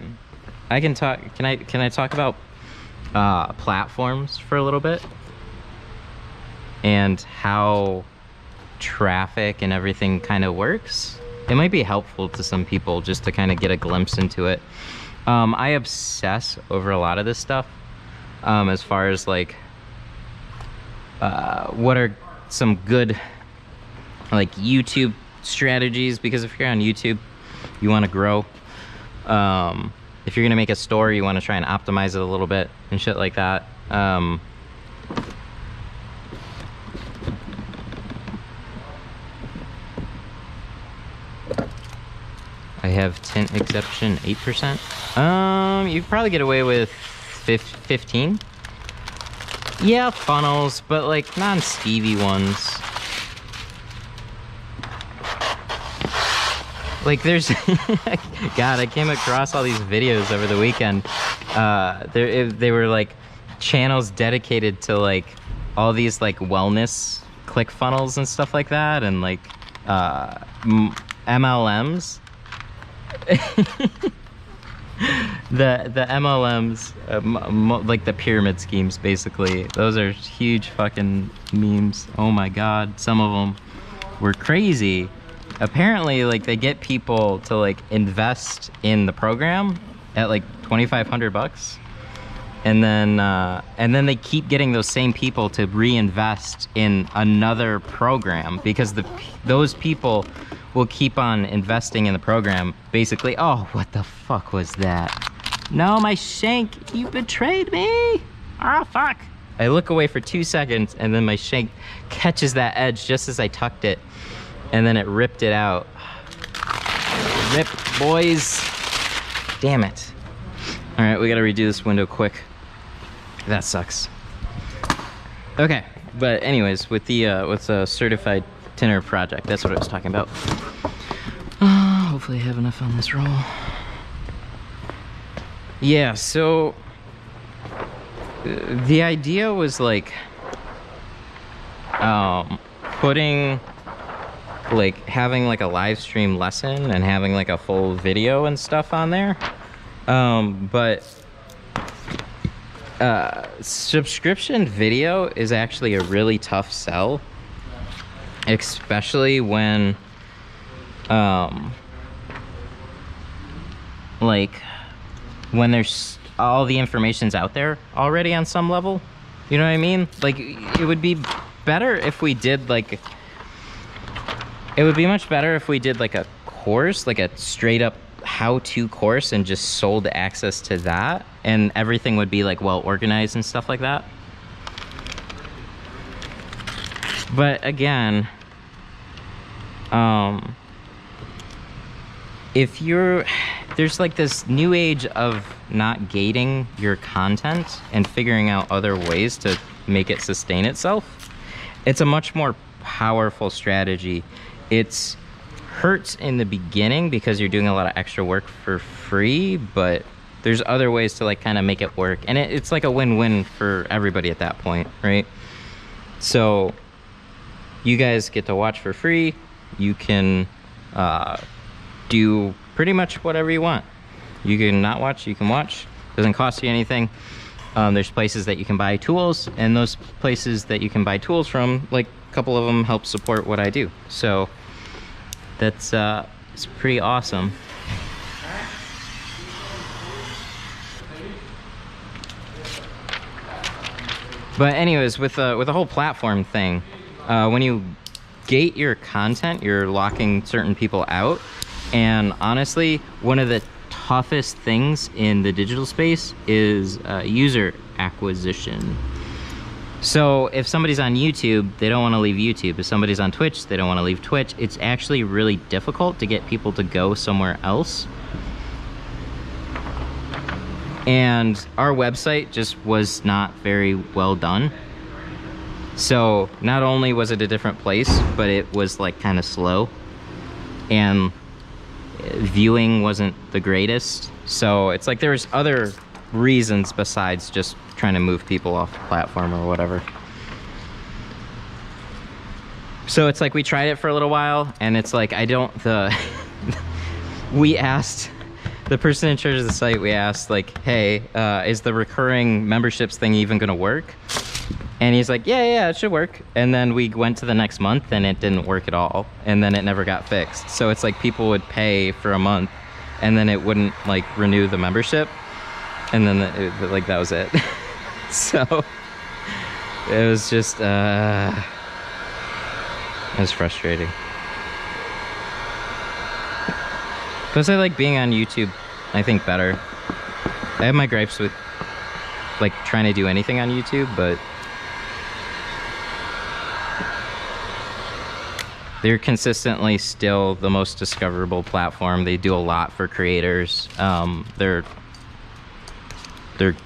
Speaker 1: I can talk, can I talk about platforms for a little bit? And how traffic and everything kind of works? It might be helpful to some people just to kind of get a glimpse into it. I obsess over a lot of this stuff, as far as like, what are some good like YouTube strategies, because if you're on YouTube, you want to grow. If you're gonna make a store, you want to try and optimize it a little bit and shit like that. I have tint exception 8%. You could probably get away with 15. Yeah, funnels, but like non-Stevie ones. Like there's, God, I came across all these videos over the weekend. They were like channels dedicated to like all these like wellness click funnels and stuff like that, and like MLMs. the MLMs, like the pyramid schemes, basically. Those are huge fucking memes. Oh my God, some of them were crazy. Apparently, like, they get people to like invest in the program at like $2,500, and then they keep getting those same people to reinvest in another program, because those people will keep on investing in the program. Basically, oh, what the fuck was that? No, my shank, you betrayed me. Oh, fuck. I look away for 2 seconds, and then my shank catches that edge just as I tucked it, and then it ripped it out. Rip, boys. Damn it. All right, we gotta redo this window quick. That sucks. Okay, but anyways, with the certified tinner project, that's what I was talking about. Hopefully I have enough on this roll. Yeah, so the idea was like having like a live stream lesson and having like a full video and stuff on there, but subscription video is actually a really tough sell, especially when like when there's all the information's out there already on some level. You know what I mean? Like, it would be better if we did like, it would be much better if we did like a course, like a straight up how-to course, and just sold access to that, and everything would be like well organized and stuff like that. But again, if there's like this new age of not gating your content and figuring out other ways to make it sustain itself. It's a much more powerful strategy. It's hurts in the beginning because you're doing a lot of extra work for free, but there's other ways to like kind of make it work, and it's like a win-win for everybody at that point, right? So you guys get to watch for free. You can do pretty much whatever you want. You can not watch, you can watch. Doesn't cost you anything. There's places that you can buy tools, and those places that you can buy tools from, like a couple of them help support what I do. So that's it's pretty awesome. But anyways, with the whole platform thing, when you gate your content, you're locking certain people out. And honestly, one of the toughest things in the digital space is user acquisition. So if somebody's on YouTube, they don't want to leave YouTube. If somebody's on Twitch, they don't want to leave Twitch. It's actually really difficult to get people to go somewhere else. And our website just was not very well done. So not only was it a different place, but it was like kind of slow, and viewing wasn't the greatest. So it's like there's other reasons besides just trying to move people off the platform or whatever. So it's like we tried it for a little while, and it's like we asked the person in charge of the site, we asked like, hey, is the recurring memberships thing even gonna work? And he's like, yeah, it should work. And then we went to the next month and it didn't work at all. And then it never got fixed. So it's like people would pay for a month and then it wouldn't like renew the membership. And then like that was it. So it was just, it was frustrating. Plus I like being on YouTube, I think, better. I have my gripes with like trying to do anything on YouTube, but they're consistently still the most discoverable platform. They do a lot for creators. They're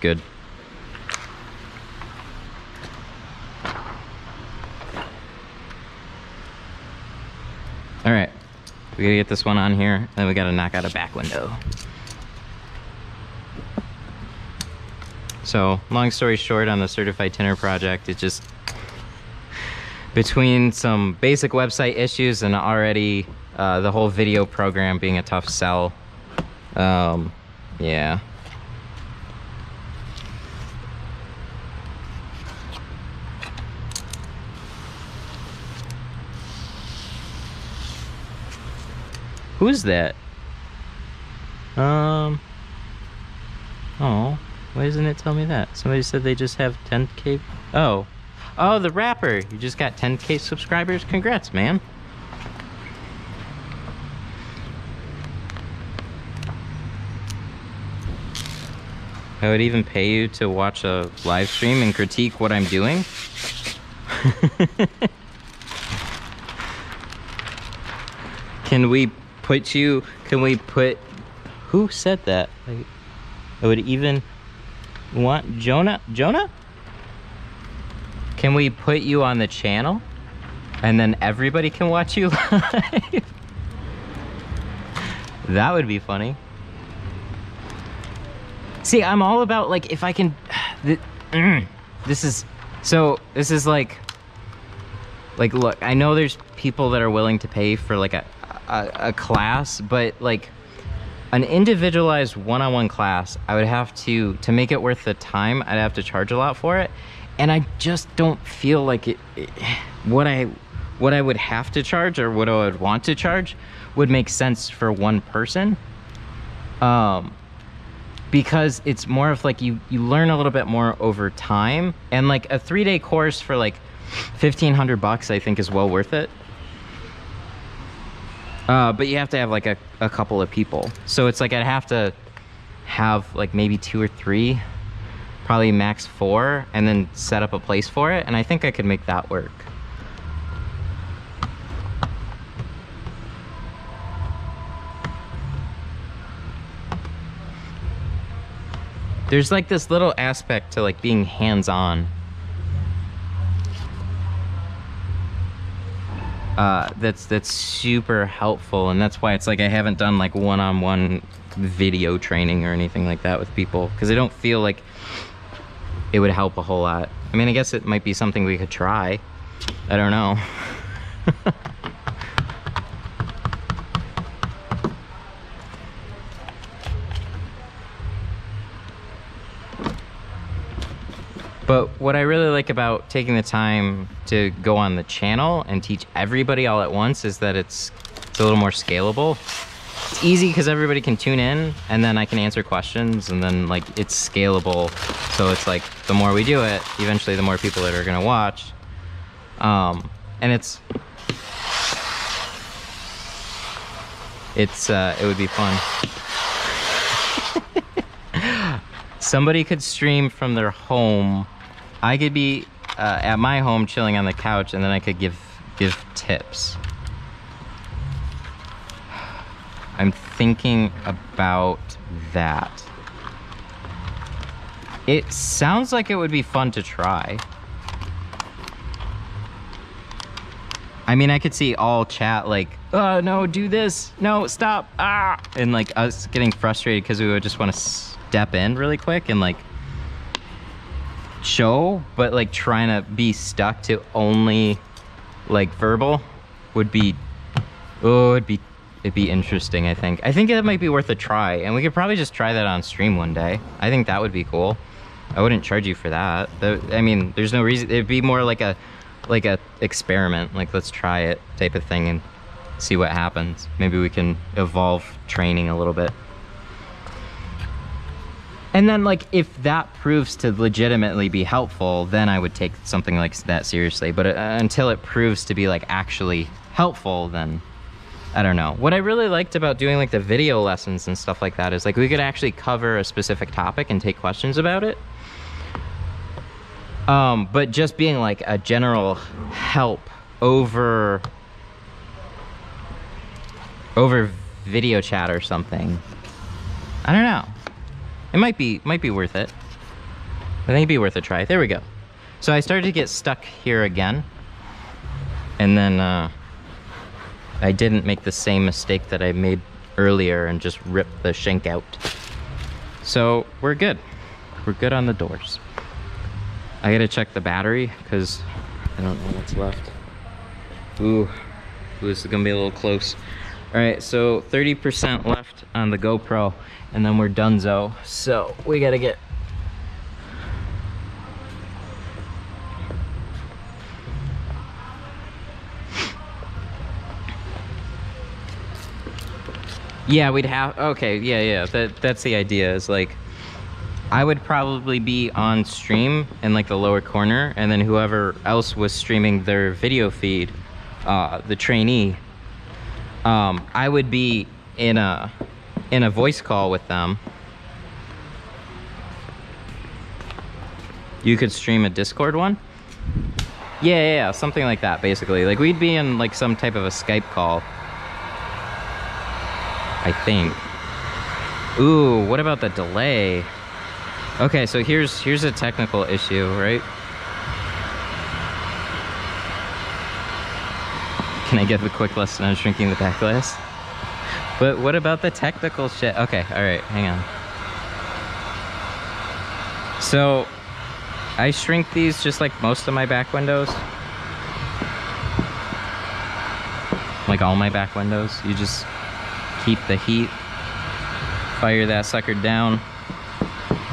Speaker 1: good. All right, we gotta get this one on here, then we gotta knock out a back window. So, long story short, on the Certified Tinner project, it just, between some basic website issues and already the whole video program being a tough sell, yeah. Who is that? Oh, why doesn't it tell me that? Somebody said they just have 10K. Oh, the rapper. You just got 10K subscribers. Congrats, man. I would even pay you to watch a live stream and critique what I'm doing. Can we put, who said that? Like, I would even want Jonah? Can we put you on the channel and then everybody can watch you live? That would be funny. See, I'm all about like, if I can, this is like, look, I know there's people that are willing to pay for like a class, but like an individualized one-on-one class, I would have to make it worth the time, I'd have to charge a lot for it. And I just don't feel like what I would have to charge or what I would want to charge would make sense for one person. because it's more of like you learn a little bit more over time, and like a 3-day course for like $1,500 I think is well worth it. But you have to have like a couple of people, so it's like I'd have to have like maybe 2 or 3, probably max 4, and then set up a place for it, and I think I could make that work. There's like this little aspect to like being hands-on that's super helpful, and that's why it's like I haven't done like one-on-one video training or anything like that with people, because I don't feel like it would help a whole lot. I mean, I guess it might be something we could try. I don't know. But what I really like about taking the time to go on the channel and teach everybody all at once is that it's a little more scalable. It's easy because everybody can tune in, and then I can answer questions, and then like it's scalable. So it's like the more we do it, eventually the more people that are gonna watch. And it would be fun. Somebody could stream from their home. I could be at my home chilling on the couch, and then I could give tips. I'm thinking about that. It sounds like it would be fun to try. I mean, I could see all chat like, oh no, do this, no, stop, ah, and like us getting frustrated because we would just want to step in really quick and like show, but like trying to be stuck to only like verbal would be, oh, it'd be interesting. I think it might be worth a try, and we could probably just try that on stream one day. I think that would be cool. I wouldn't charge you for that. I mean, there's no reason. It'd be more like a experiment, like let's try it type of thing and see what happens. Maybe we can evolve training a little bit. And then like if that proves to legitimately be helpful, then I would take something like that seriously. But until it proves to be like actually helpful, then I don't know. What I really liked about doing like the video lessons and stuff like that is like we could actually cover a specific topic and take questions about it. But just being like a general help over video chat or something, I don't know. It might be worth it. I think it'd be worth a try. There we go. So I started to get stuck here again, and then I didn't make the same mistake that I made earlier and just rip the shank out. So we're good. We're good on the doors. I gotta check the battery because I don't know what's left. Ooh, this is gonna be a little close. All right, so 30% left on the GoPro, and then we're donezo. So we gotta get. Yeah, we'd have, okay, yeah, that's the idea, is like, I would probably be on stream in like the lower corner, and then whoever else was streaming their video feed, the trainee, I would be in a voice call with them. You could stream a Discord one? Yeah, something like that, basically. Like, we'd be in like some type of a Skype call, I think. Ooh, what about the delay? Okay, so here's a technical issue, right? Can I give a quick lesson on shrinking the back glass? But what about the technical shit? Okay, all right, hang on. So I shrink these just like most of my back windows. Like all my back windows. You just keep the heat, fire that sucker down,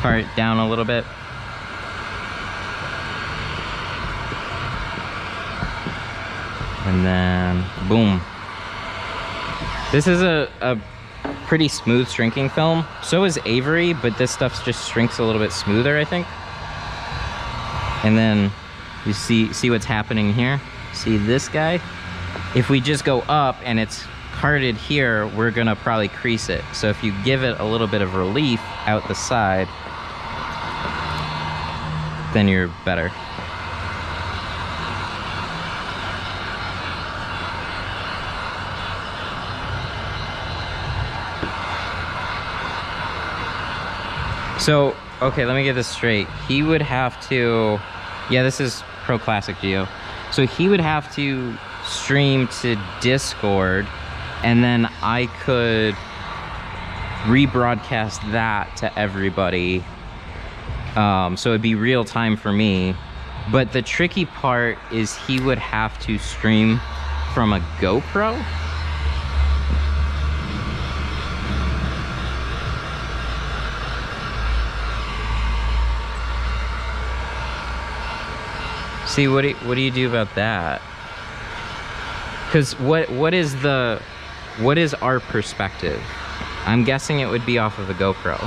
Speaker 1: fire it down a little bit. And then boom. This is a pretty smooth shrinking film. So is Avery, but this stuff just shrinks a little bit smoother, I think. And then you see what's happening here? See this guy? If we just go up and it's carded here, we're gonna probably crease it. So if you give it a little bit of relief out the side, then you're better. So, okay, let me get this straight. He would have to, yeah, this is Pro Classic Geo. So he would have to stream to Discord, and then I could rebroadcast that to everybody. So it'd be real time for me. But the tricky part is he would have to stream from a GoPro. See, what do you do about that? Because what is our perspective? I'm guessing it would be off of a GoPro.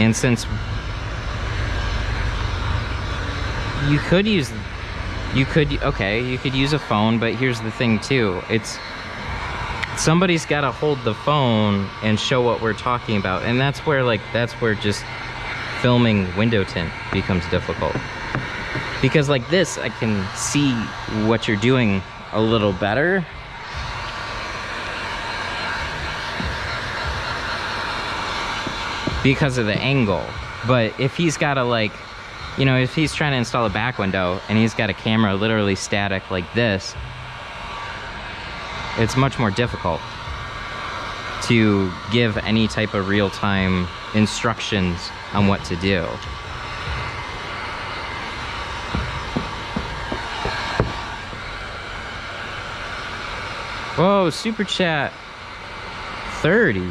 Speaker 1: And since you could use a phone, but here's the thing too. Somebody's got to hold the phone and show what we're talking about, and that's where just filming window tint becomes difficult. Because like this, I can see what you're doing a little better. Because of the angle. But if he's got to if he's trying to install a back window and he's got a camera literally static like this, it's much more difficult to give any type of real-time instructions on what to do. Whoa, super chat 30.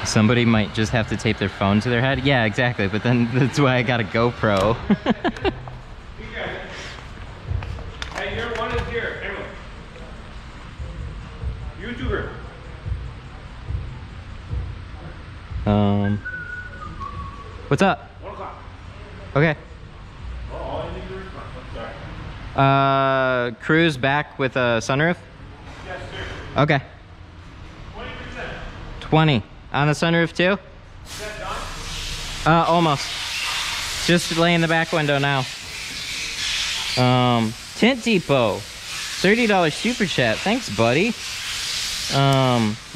Speaker 1: Somebody might just have to tape their phone to their head. Yeah, exactly, but then that's why I got a GoPro.
Speaker 2: Hey, here, one is here. Everyone. YouTuber.
Speaker 1: What's up?
Speaker 2: 1 o'clock.
Speaker 1: Okay.
Speaker 2: Oh, I need to respond. I'm sorry.
Speaker 1: Cruise back with a sunroof?
Speaker 2: Yes, sir.
Speaker 1: Okay.
Speaker 2: 20%.
Speaker 1: 20. On the sunroof too?
Speaker 2: Is that done?
Speaker 1: Almost. Just laying the back window now. Tint Depot. $30 super chat. Thanks, buddy.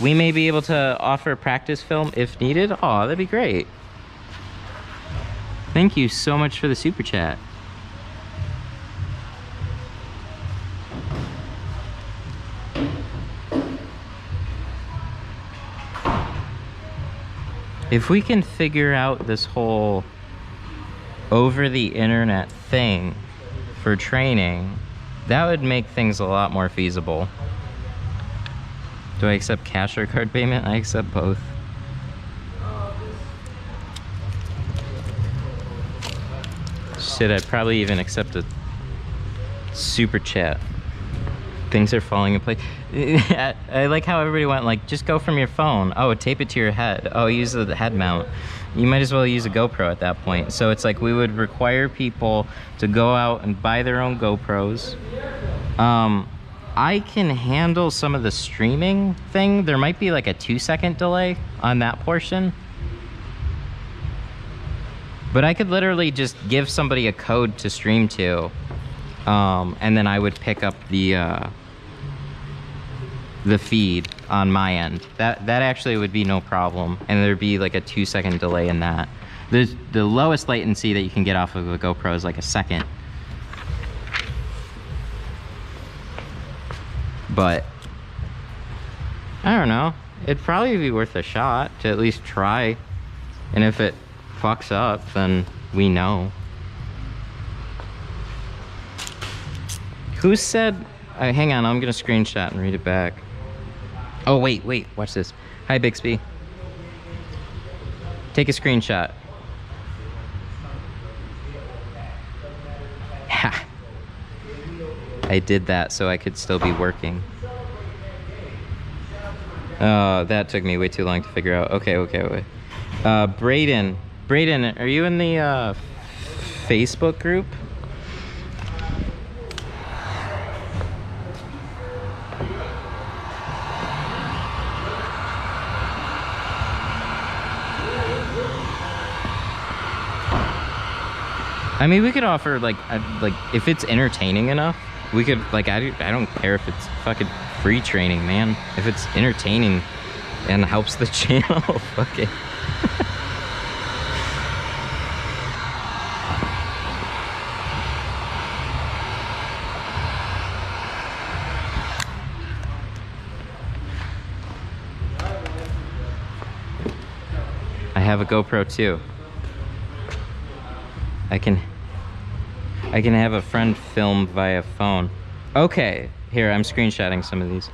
Speaker 1: We may be able to offer practice film if needed. Oh, that'd be great. Thank you so much for the super chat. If we can figure out this whole over the internet thing for training, that would make things a lot more feasible. Do I accept cash or card payment? I accept both. Shit, I'd probably even accept a super chat. Things are falling in place. I like how everybody went like, just go from your phone. Oh, tape it to your head. Oh, use the head mount. You might as well use a GoPro at that point. So it's like we would require people to go out and buy their own GoPros. I can handle some of the streaming thing. There might be like a 2-second delay on that portion. But I could literally just give somebody a code to stream to. And then I would pick up the feed on my end. That actually would be no problem, and there'd be like a 2-second delay in that. The lowest latency that you can get off of a GoPro is like a second. But I don't know. It'd probably be worth a shot to at least try, and if it fucks up, then we know. Who said, hang on, I'm gonna screenshot and read it back. Oh, wait, watch this. Hi, Bixby. Take a screenshot. I did that so I could still be working. Oh, that took me way too long to figure out. Okay, wait. Braden, are you in the Facebook group? I mean, we could offer like if it's entertaining enough, we could like I don't care if it's fucking free training, man. If it's entertaining and helps the channel, fuck it. I have a GoPro too. I can have a friend film via phone. Okay, here, I'm screenshotting some of these.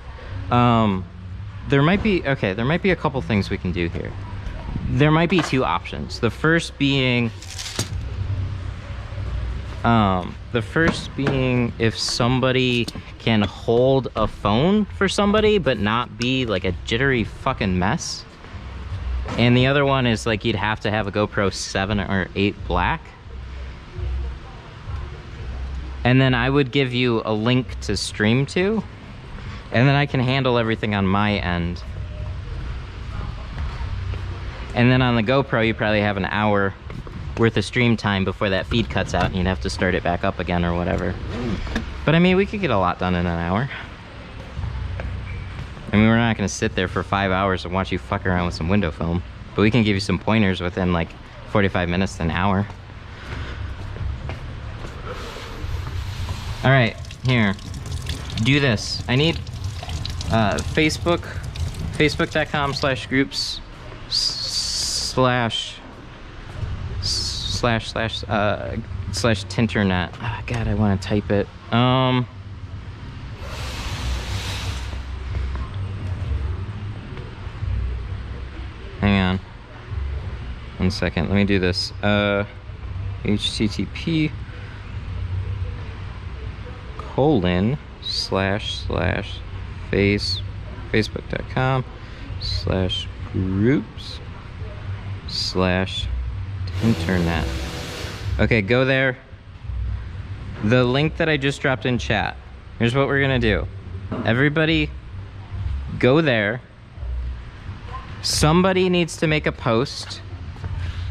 Speaker 1: There might be a couple things we can do here. There might be two options. The first being if somebody can hold a phone for somebody but not be like a jittery fucking mess. And the other one is like you'd have to have a GoPro 7 or 8 black. And then I would give you a link to stream to, and then I can handle everything on my end. And then on the GoPro, you probably have an hour worth of stream time before that feed cuts out and you'd have to start it back up again or whatever. But I mean, we could get a lot done in an hour. I mean, we're not gonna sit there for 5 hours and watch you fuck around with some window film, but we can give you some pointers within like 45 minutes to an hour. All right, here, do this. I need facebook.com/groups /////tinternet. Oh, God, I want to type it. Hang on. 1 second, let me do this. HTTP facebook.com/groups/internet. Okay, go there. The link that I just dropped in chat. Here's what we're gonna do. Everybody go there. Somebody needs to make a post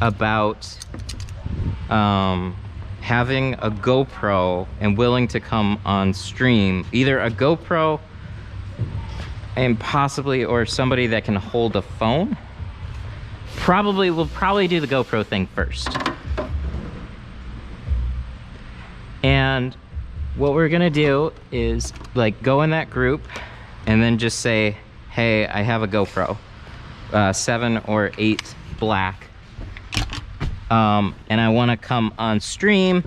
Speaker 1: about having a GoPro and willing to come on stream. Either a GoPro and possibly, or somebody that can hold a phone. We'll probably do the GoPro thing first. And what we're gonna do is like go in that group and then just say, hey, I have a GoPro, 7 or 8 black. And I want to come on stream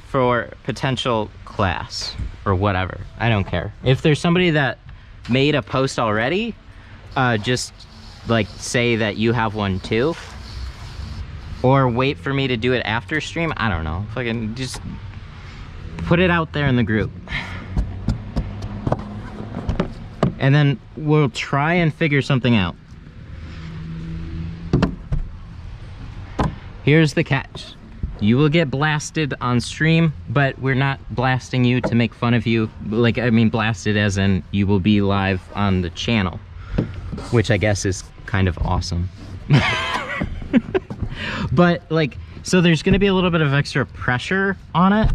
Speaker 1: for potential class or whatever. I don't care. If there's somebody that made a post already, just like say that you have one too, or wait for me to do it after stream. I don't know. Fucking just put it out there in the group. And then we'll try and figure something out. Here's the catch. You will get blasted on stream, but we're not blasting you to make fun of you. Like, I mean, blasted as in you will be live on the channel, which I guess is kind of awesome. But like, so there's gonna be a little bit of extra pressure on it.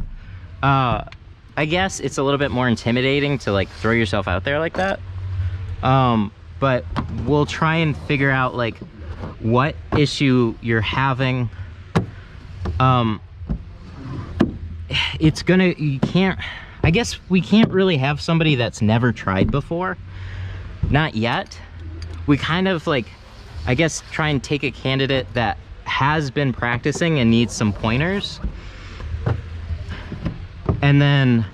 Speaker 1: I guess it's a little bit more intimidating to like throw yourself out there like that. But we'll try and figure out like what issue you're having. I guess we can't really have somebody that's never tried before. Not yet. We kind of like, I guess, try and take a candidate that has been practicing and needs some pointers. And then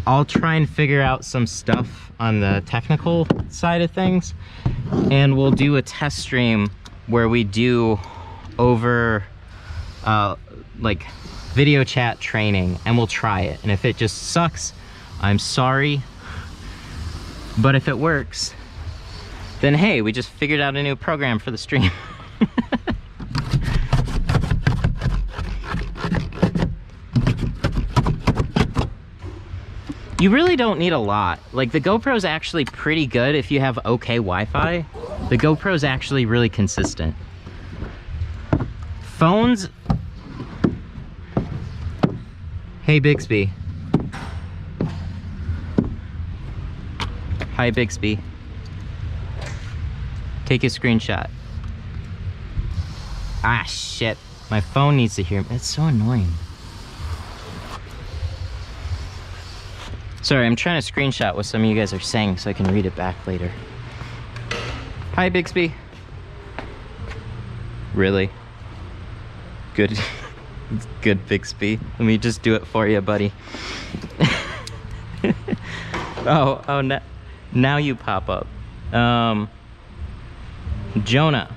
Speaker 1: I'll try and figure out some stuff on the technical side of things, and we'll do a test stream where we do over like video chat training, and we'll try it. And if it just sucks, I'm sorry. But if it works, then hey, we just figured out a new program for the stream. You really don't need a lot. Like, the GoPro's actually pretty good if you have okay Wi-Fi. The GoPro's actually really consistent. Phones... Hey, Bixby. Hi, Bixby. Take a screenshot. Ah, shit. My phone needs to hear me. It's so annoying. Sorry, I'm trying to screenshot what some of you guys are saying so I can read it back later. Hi, Bixby. Really? Good. It's good, Bixby. Let me just do it for you, buddy. Oh, now you pop up. Jonah.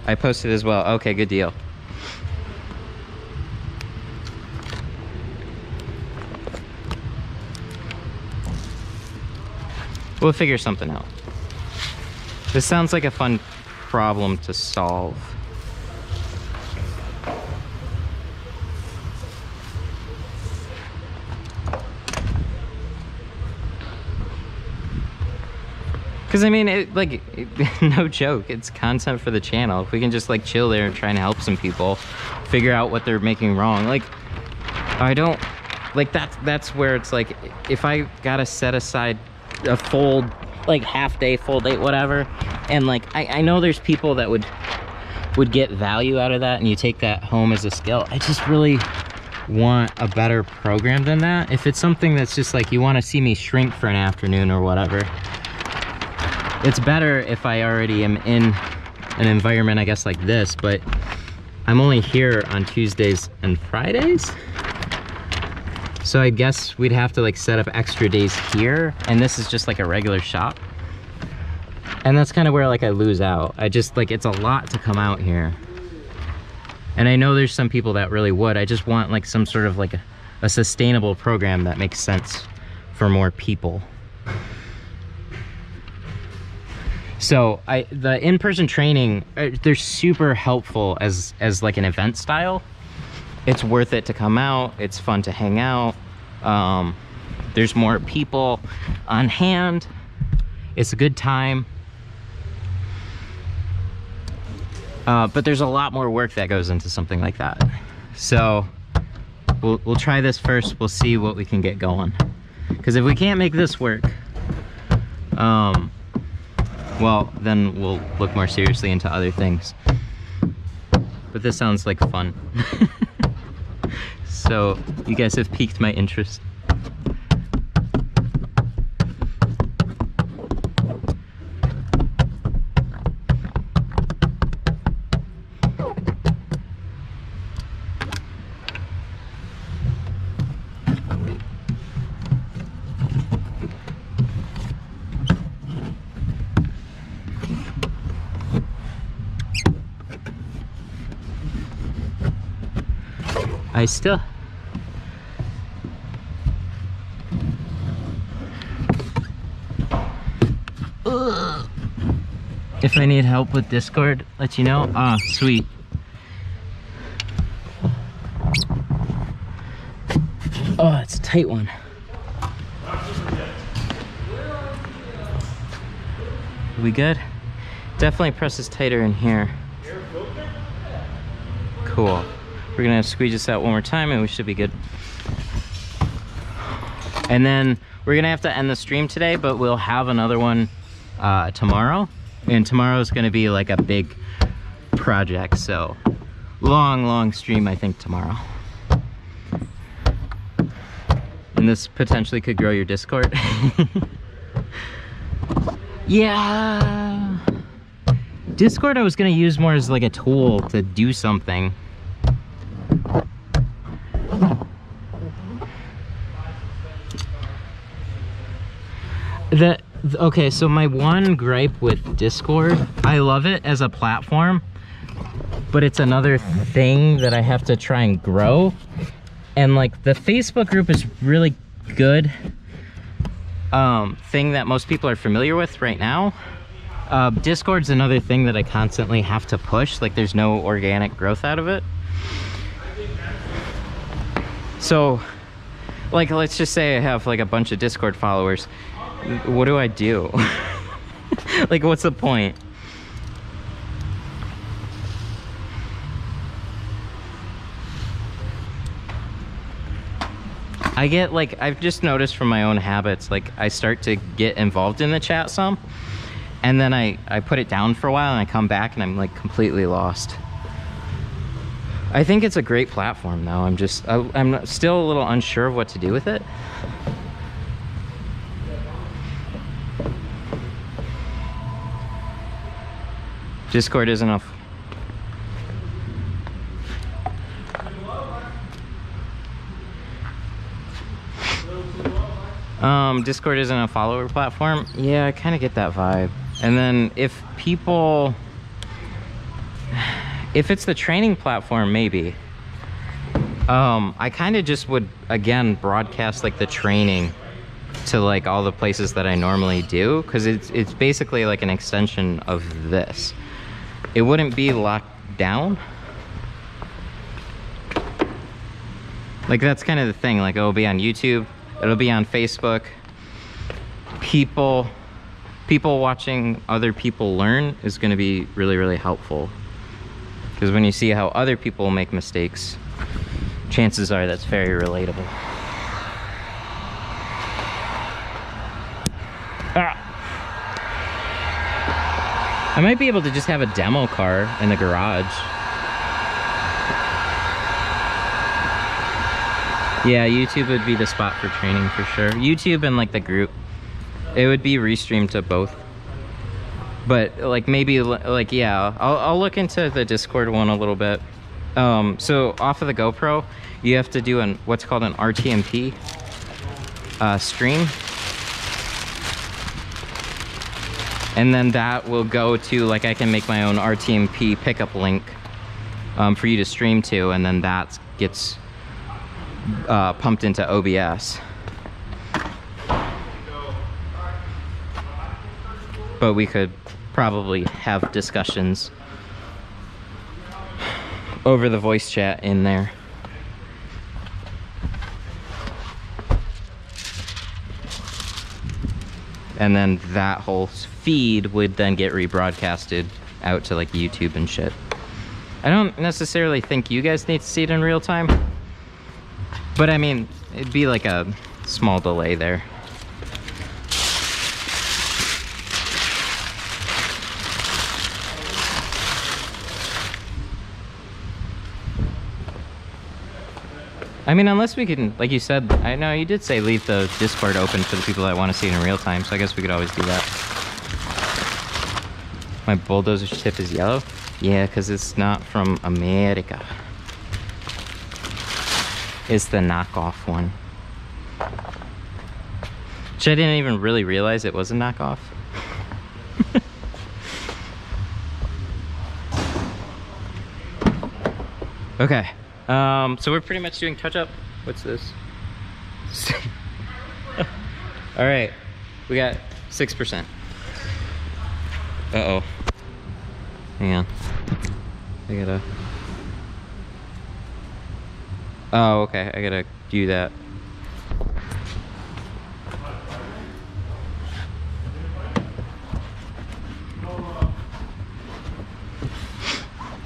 Speaker 1: I posted as well. Okay, good deal. We'll figure something out. This sounds like a fun problem to solve. Because I mean, no joke, it's content for the channel. If we can just like chill there and try and help some people figure out what they're making wrong. Like, I don't, like that's where it's like, if I gotta set aside a full, like half day, full day, whatever, and like, I know there's people that would get value out of that and you take that home as a skill. I just really want a better program than that. If it's something that's just like, you want to see me shrink for an afternoon or whatever, it's better if I already am in an environment, I guess, like this, but I'm only here on Tuesdays and Fridays. So I guess we'd have to like set up extra days here, and this is just like a regular shop. And that's kind of where like I lose out. I just like, it's a lot to come out here. And I know there's some people that really would. I just want like some sort of like a sustainable program that makes sense for more people. So the in-person training, they're super helpful as like an event style. It's worth it to come out. It's fun to hang out. There's more people on hand. It's a good time. But there's a lot more work that goes into something like that. So we'll try this first. We'll see what we can get going. Because if we can't make this work, well, then we'll look more seriously into other things. But this sounds like fun. So you guys have piqued my interest. I still... Ugh. If I need help with Discord, let you know. Ah, sweet. Oh, it's a tight one. We good? Definitely presses tighter in here. Cool. We're gonna squeeze this out one more time and we should be good. And then we're gonna have to end the stream today, but we'll have another one tomorrow. And tomorrow's gonna be like a big project, so long stream I think tomorrow. And this potentially could grow your Discord. Yeah. Discord I was gonna use more as like a tool to do something. Okay, so my one gripe with Discord, I love it as a platform, but it's another thing that I have to try and grow. And like the Facebook group is really good, thing that most people are familiar with right now. Discord's another thing that I constantly have to push. Like, there's no organic growth out of it. So, like, let's just say I have like a bunch of Discord followers. What do I do? Like, what's the point? I get, like, I've just noticed from my own habits, like, I start to get involved in the chat some, and then I put it down for a while, and I come back, and I'm, like, completely lost. I think it's a great platform, though. I'm still a little unsure of what to do with it. Discord isn't enough. Discord isn't a follower platform. Yeah, I kind of get that vibe. And then if it's the training platform, maybe. I kind of just would, again, broadcast like the training to like all the places that I normally do, because it's basically like an extension of this. It wouldn't be locked down. Like, that's kind of the thing. Like, it'll be on YouTube, it'll be on Facebook. People watching other people learn is going to be really, really helpful, because when you see how other people make mistakes, chances are that's very relatable. I might be able to just have a demo car in the garage. Yeah, YouTube would be the spot for training for sure. YouTube and like the group. It would be restreamed to both. But like maybe like, yeah, I'll look into the Discord one a little bit. So off of the GoPro, you have to do what's called an RTMP stream. And then that will go to, like, I can make my own RTMP pickup link for you to stream to, and then that gets pumped into OBS. But we could probably have discussions over the voice chat in there. And then that whole feed would then get rebroadcasted out to like YouTube and shit. I don't necessarily think you guys need to see it in real time, but I mean, it'd be like a small delay there. I mean, unless we can, like you said, I know you did say leave the Discord open for the people that want to see it in real time, so I guess we could always do that. My bulldozer tip is yellow? Yeah, because it's not from America. It's the knockoff one. Which I didn't even really realize it was a knockoff. Okay. So we're pretty much doing touch-up. What's this? All right, we got 6%. Uh-oh. Hang on. I gotta... Oh, okay, I gotta do that.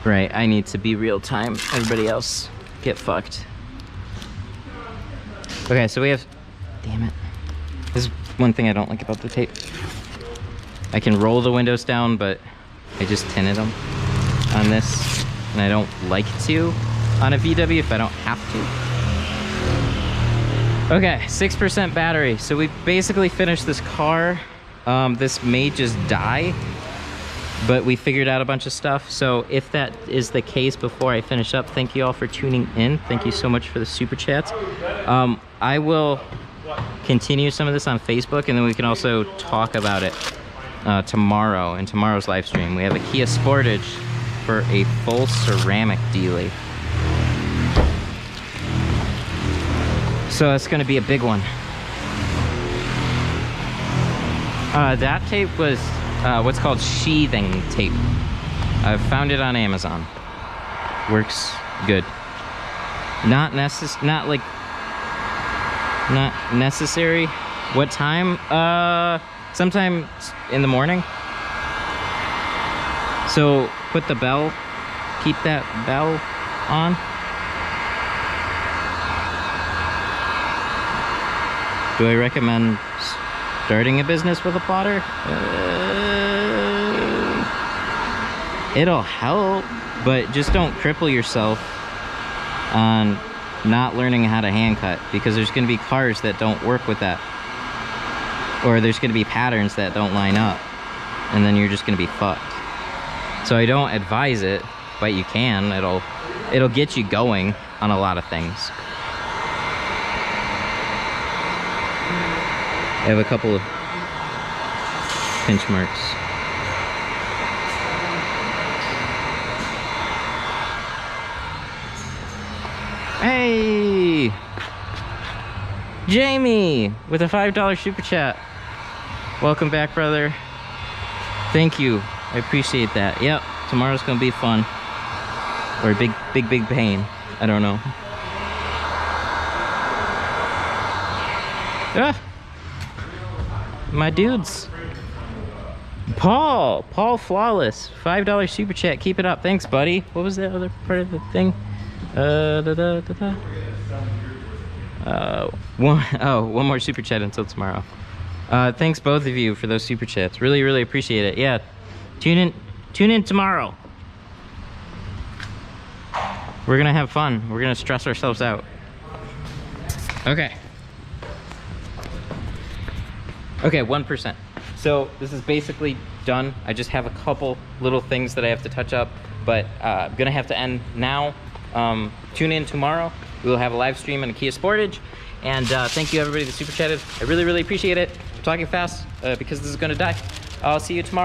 Speaker 1: Right, I need to be real time. Everybody else get fucked. Okay, so we have... Damn it. This is one thing I don't like about the tape. I can roll the windows down, but I just tinted them on this. And I don't like to on a VW if I don't have to. Okay, 6% battery. So we basically finished this car. This may just die, but we figured out a bunch of stuff. So if that is the case, before I finish up, thank you all for tuning in. Thank you so much for the super chats. I will continue some of this on Facebook, and then we can also talk about it tomorrow in tomorrow's live stream. We have a Kia Sportage for a full ceramic dealie. So it's gonna be a big one. That tape was what's called sheathing tape. I found it on Amazon. Works good. Not necessary. What time? Sometime in the morning. So put the bell, keep that bell on. Do I recommend starting a business with a plotter? It'll help, but just don't cripple yourself on not learning how to hand cut, because there's going to be cars that don't work with that, or there's going to be patterns that don't line up, and then you're just going to be fucked. So I don't advise it, but you can. It'll get you going on a lot of things. I have a couple of pinch marks. Hey! Jamie with a $5 super chat. Welcome back, brother. Thank you. I appreciate that. Yep, tomorrow's gonna be fun. Or big pain. I don't know. Ah! My dudes. Paul Flawless, $5 super chat. Keep it up. Thanks, buddy. What was the other part of the thing? One more super chat until tomorrow. Thanks both of you for those super chats. Really appreciate it. Yeah, tune in tomorrow. We're gonna have fun. We're gonna stress ourselves out. Okay, 1%. So this is basically done. I just have a couple little things that I have to touch up, but I'm gonna have to end now. Tune in tomorrow. We will have a live stream on a Kia Sportage. And thank you everybody that super chatted. I really appreciate it. I'm talking fast because this is gonna die. I'll see you tomorrow.